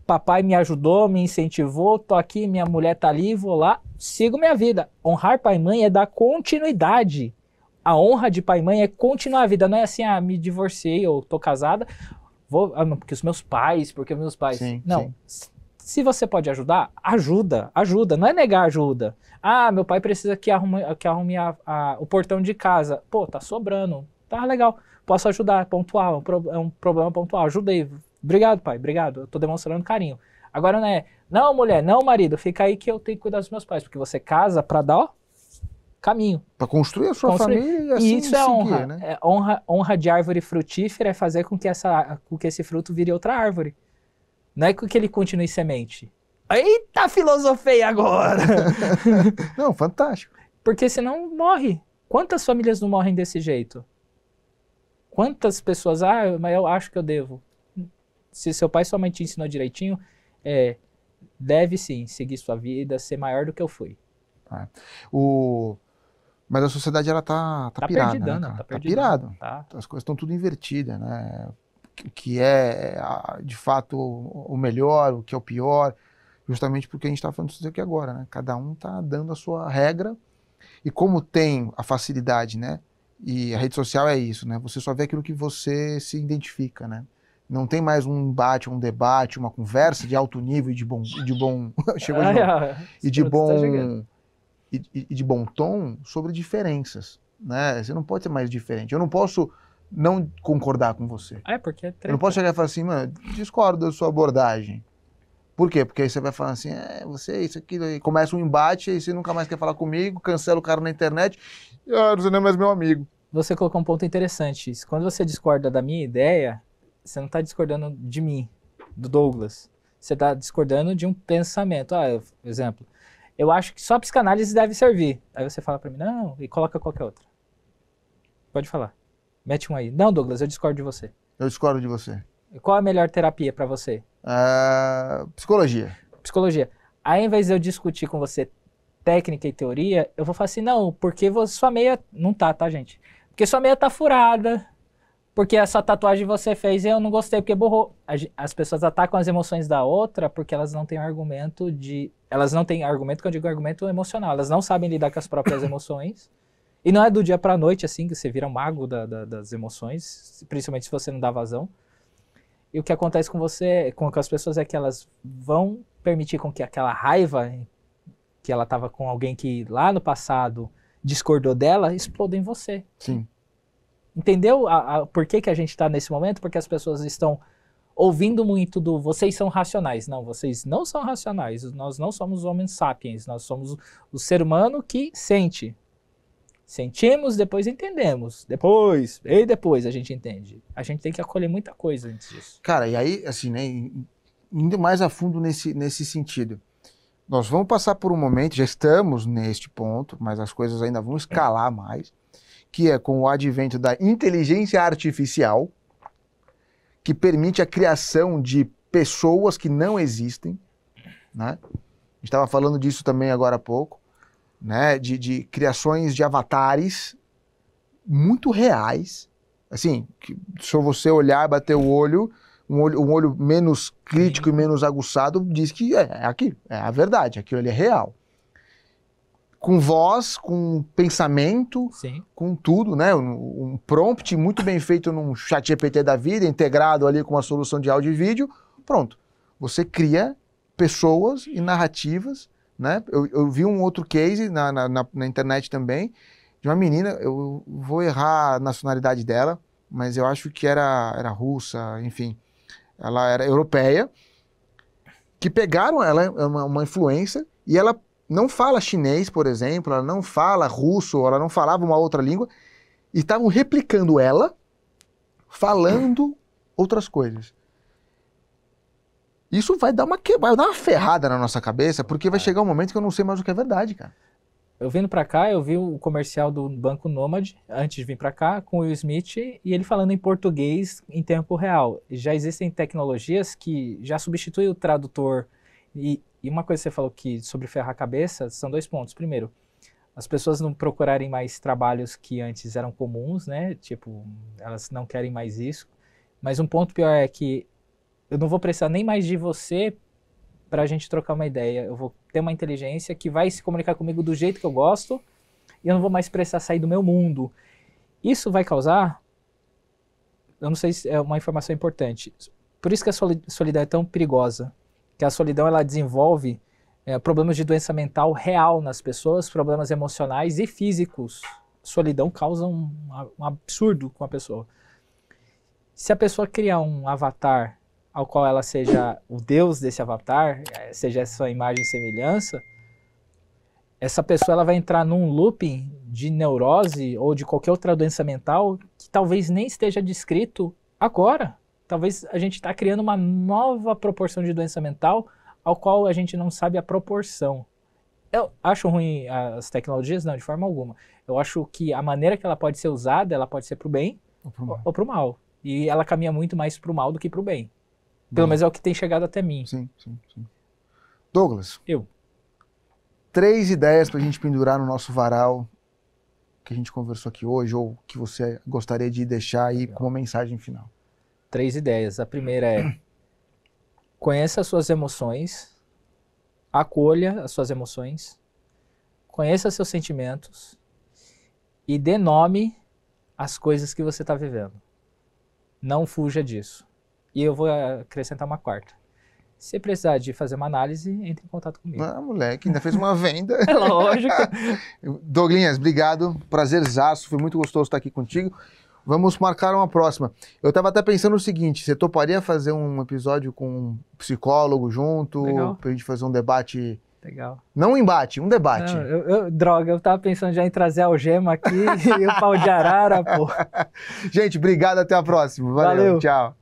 Papai me ajudou, me incentivou, tô aqui, minha mulher tá ali, vou lá, sigo minha vida. Honrar pai e mãe é dar continuidade. A honra de pai e mãe é continuar a vida, não é assim, me divorciei ou tô casada, porque os meus pais, Sim, não, sim. Se você pode ajudar, ajuda, não é negar ajuda. Meu pai precisa que arrume o portão de casa. Pô, tá sobrando, tá legal, posso ajudar, pontual, é um problema pontual, ajudei. Obrigado, pai, obrigado, eu tô demonstrando carinho. Agora não mulher, não marido, fica aí que eu tenho que cuidar dos meus pais, porque você casa pra dar, caminho. Pra construir a sua família e assim isso é honra, seguir, né? Honra de árvore frutífera é fazer com que esse fruto vire outra árvore. Não é que ele continue semente. Eita, filosofei agora! Não, fantástico. Porque senão morre. Quantas famílias não morrem desse jeito? Quantas pessoas, mas eu acho que eu devo. Se seu pai e sua mãe te ensinou direitinho, deve sim seguir sua vida, ser maior do que eu fui. Mas a sociedade, ela tá pirada, perdidana, né, cara? tá Tá pirado. Tá. As coisas estão tudo invertidas, né? O que é, de fato, o melhor, o que é o pior, justamente porque a gente tá falando disso aqui agora, né? Cada um tá dando a sua regra, e como tem a facilidade, né? E a rede social é isso, né? Você só vê aquilo que você se identifica, né? Não tem mais um embate, um debate, uma conversa de alto nível e de bom chegou de novo. E de bom tom sobre diferenças, né? Você não pode ser mais diferente. Eu não posso não concordar com você. Porque eu não posso chegar e falar assim, mano, discordo da sua abordagem. Por quê? Porque aí você vai falar assim, você, isso, aquilo, aí começa um embate, aí você nunca mais quer falar comigo, cancela o cara na internet, você não é mais meu amigo. Você colocou um ponto interessante. Quando você discorda da minha ideia, você não está discordando de mim, do Douglas. Você está discordando de um pensamento. Exemplo, eu acho que só psicanálise deve servir. Aí você fala para mim, não, e coloca qualquer outra. Pode falar. Mete um aí. Não, Douglas, eu discordo de você. Eu discordo de você. Qual a melhor terapia para você? Psicologia. Psicologia. Aí, ao invés de eu discutir com você técnica e teoria, eu vou falar assim, não, porque sua meia... Não tá, gente? Porque sua meia tá furada. Porque essa tatuagem você fez e eu não gostei porque borrou. As pessoas atacam as emoções da outra porque elas não têm argumento Elas não têm argumento, que eu digo argumento emocional. Elas não sabem lidar com as próprias emoções. E não é do dia pra noite, assim, que você vira um mago das emoções, principalmente se você não dá vazão. E o que acontece com você, com as pessoas, é que elas vão permitir com que aquela raiva que ela tava com alguém que lá no passado discordou dela, exploda em você. Sim. Entendeu por que a gente está nesse momento? Porque as pessoas estão ouvindo muito do vocês são racionais. Não, vocês não são racionais. Nós não somos homens sapiens. Nós somos o ser humano que sente. Sentimos, depois entendemos. Depois a gente entende. A gente tem que acolher muita coisa antes disso. Cara, e aí, assim, né, indo mais a fundo nesse sentido, nós vamos passar por um momento, já estamos neste ponto, mas as coisas ainda vão escalar mais, que é com o advento da inteligência artificial, que permite a criação de pessoas que não existem, né? A gente estava falando disso também agora há pouco, né? De criações de avatares muito reais, assim, que se você olhar, bater o olho, um olho menos crítico e menos aguçado diz que é a verdade, aquilo ali é real. Com voz, com pensamento, Sim. com tudo, né? Um prompt muito bem feito num chat GPT da vida, integrado ali com uma solução de áudio e vídeo, pronto. Você cria pessoas e narrativas, né? Eu vi um outro case na internet também, de uma menina, eu vou errar a nacionalidade dela, mas eu acho que era russa, enfim. Ela era europeia, que pegaram ela, uma influencer, e ela não fala chinês, por exemplo, ela não fala russo, ela não falava uma outra língua, e estavam replicando ela, falando outras coisas. Isso vai dar uma ferrada na nossa cabeça, porque vai chegar um momento que eu não sei mais o que é verdade, cara. Eu vindo pra cá, eu vi o comercial do Banco Nômade, antes de vir pra cá, com o Will Smith, e ele falando em português em tempo real. Já existem tecnologias que já substituem o tradutor. E uma coisa que você falou que sobre ferrar a cabeça, são 2 pontos. Primeiro, as pessoas não procurarem mais trabalhos que antes eram comuns, né? Tipo, elas não querem mais isso. Mas um ponto pior é que eu não vou precisar nem mais de você pra gente trocar uma ideia. Eu vou ter uma inteligência que vai se comunicar comigo do jeito que eu gosto e eu não vou mais precisar sair do meu mundo. Isso vai causar, eu não sei se é uma informação importante, por isso que a solidão é tão perigosa, que a solidão ela desenvolve problemas de doença mental real nas pessoas, problemas emocionais e físicos. Solidão causa um absurdo com a pessoa. Se a pessoa criar um avatar ao qual ela seja o deus desse avatar, seja essa sua imagem e semelhança, essa pessoa ela vai entrar num looping de neurose ou de qualquer outra doença mental que talvez nem esteja descrito agora. Talvez a gente está criando uma nova proporção de doença mental ao qual a gente não sabe a proporção. Eu acho ruim as tecnologias? Não, de forma alguma. Eu acho que a maneira que ela pode ser usada, ela pode ser para o bem ou para o mal. E ela caminha muito mais para o mal do que para o bem. Pelo menos é o que tem chegado até mim. Sim. Douglas. Eu. 3 ideias pra gente pendurar no nosso varal que a gente conversou aqui hoje, ou que você gostaria de deixar aí como mensagem final. 3 ideias. A primeira é: conheça as suas emoções, acolha as suas emoções, conheça seus sentimentos e dê nome às coisas que você está vivendo. Não fuja disso. E eu vou acrescentar uma 4ª. Se precisar de fazer uma análise, entre em contato comigo. Ah, moleque, ainda fez uma venda. É lógico. Douglinhas, obrigado. Prazerzaço, foi muito gostoso estar aqui contigo. Vamos marcar uma próxima. Eu estava até pensando o seguinte, você toparia fazer um episódio com um psicólogo junto? Legal. Pra gente fazer um debate... Legal. Não um embate, um debate. Não, droga, eu tava pensando já em trazer a algema aqui e o pau de arara, pô. Gente, obrigado, até a próxima. Valeu. Tchau.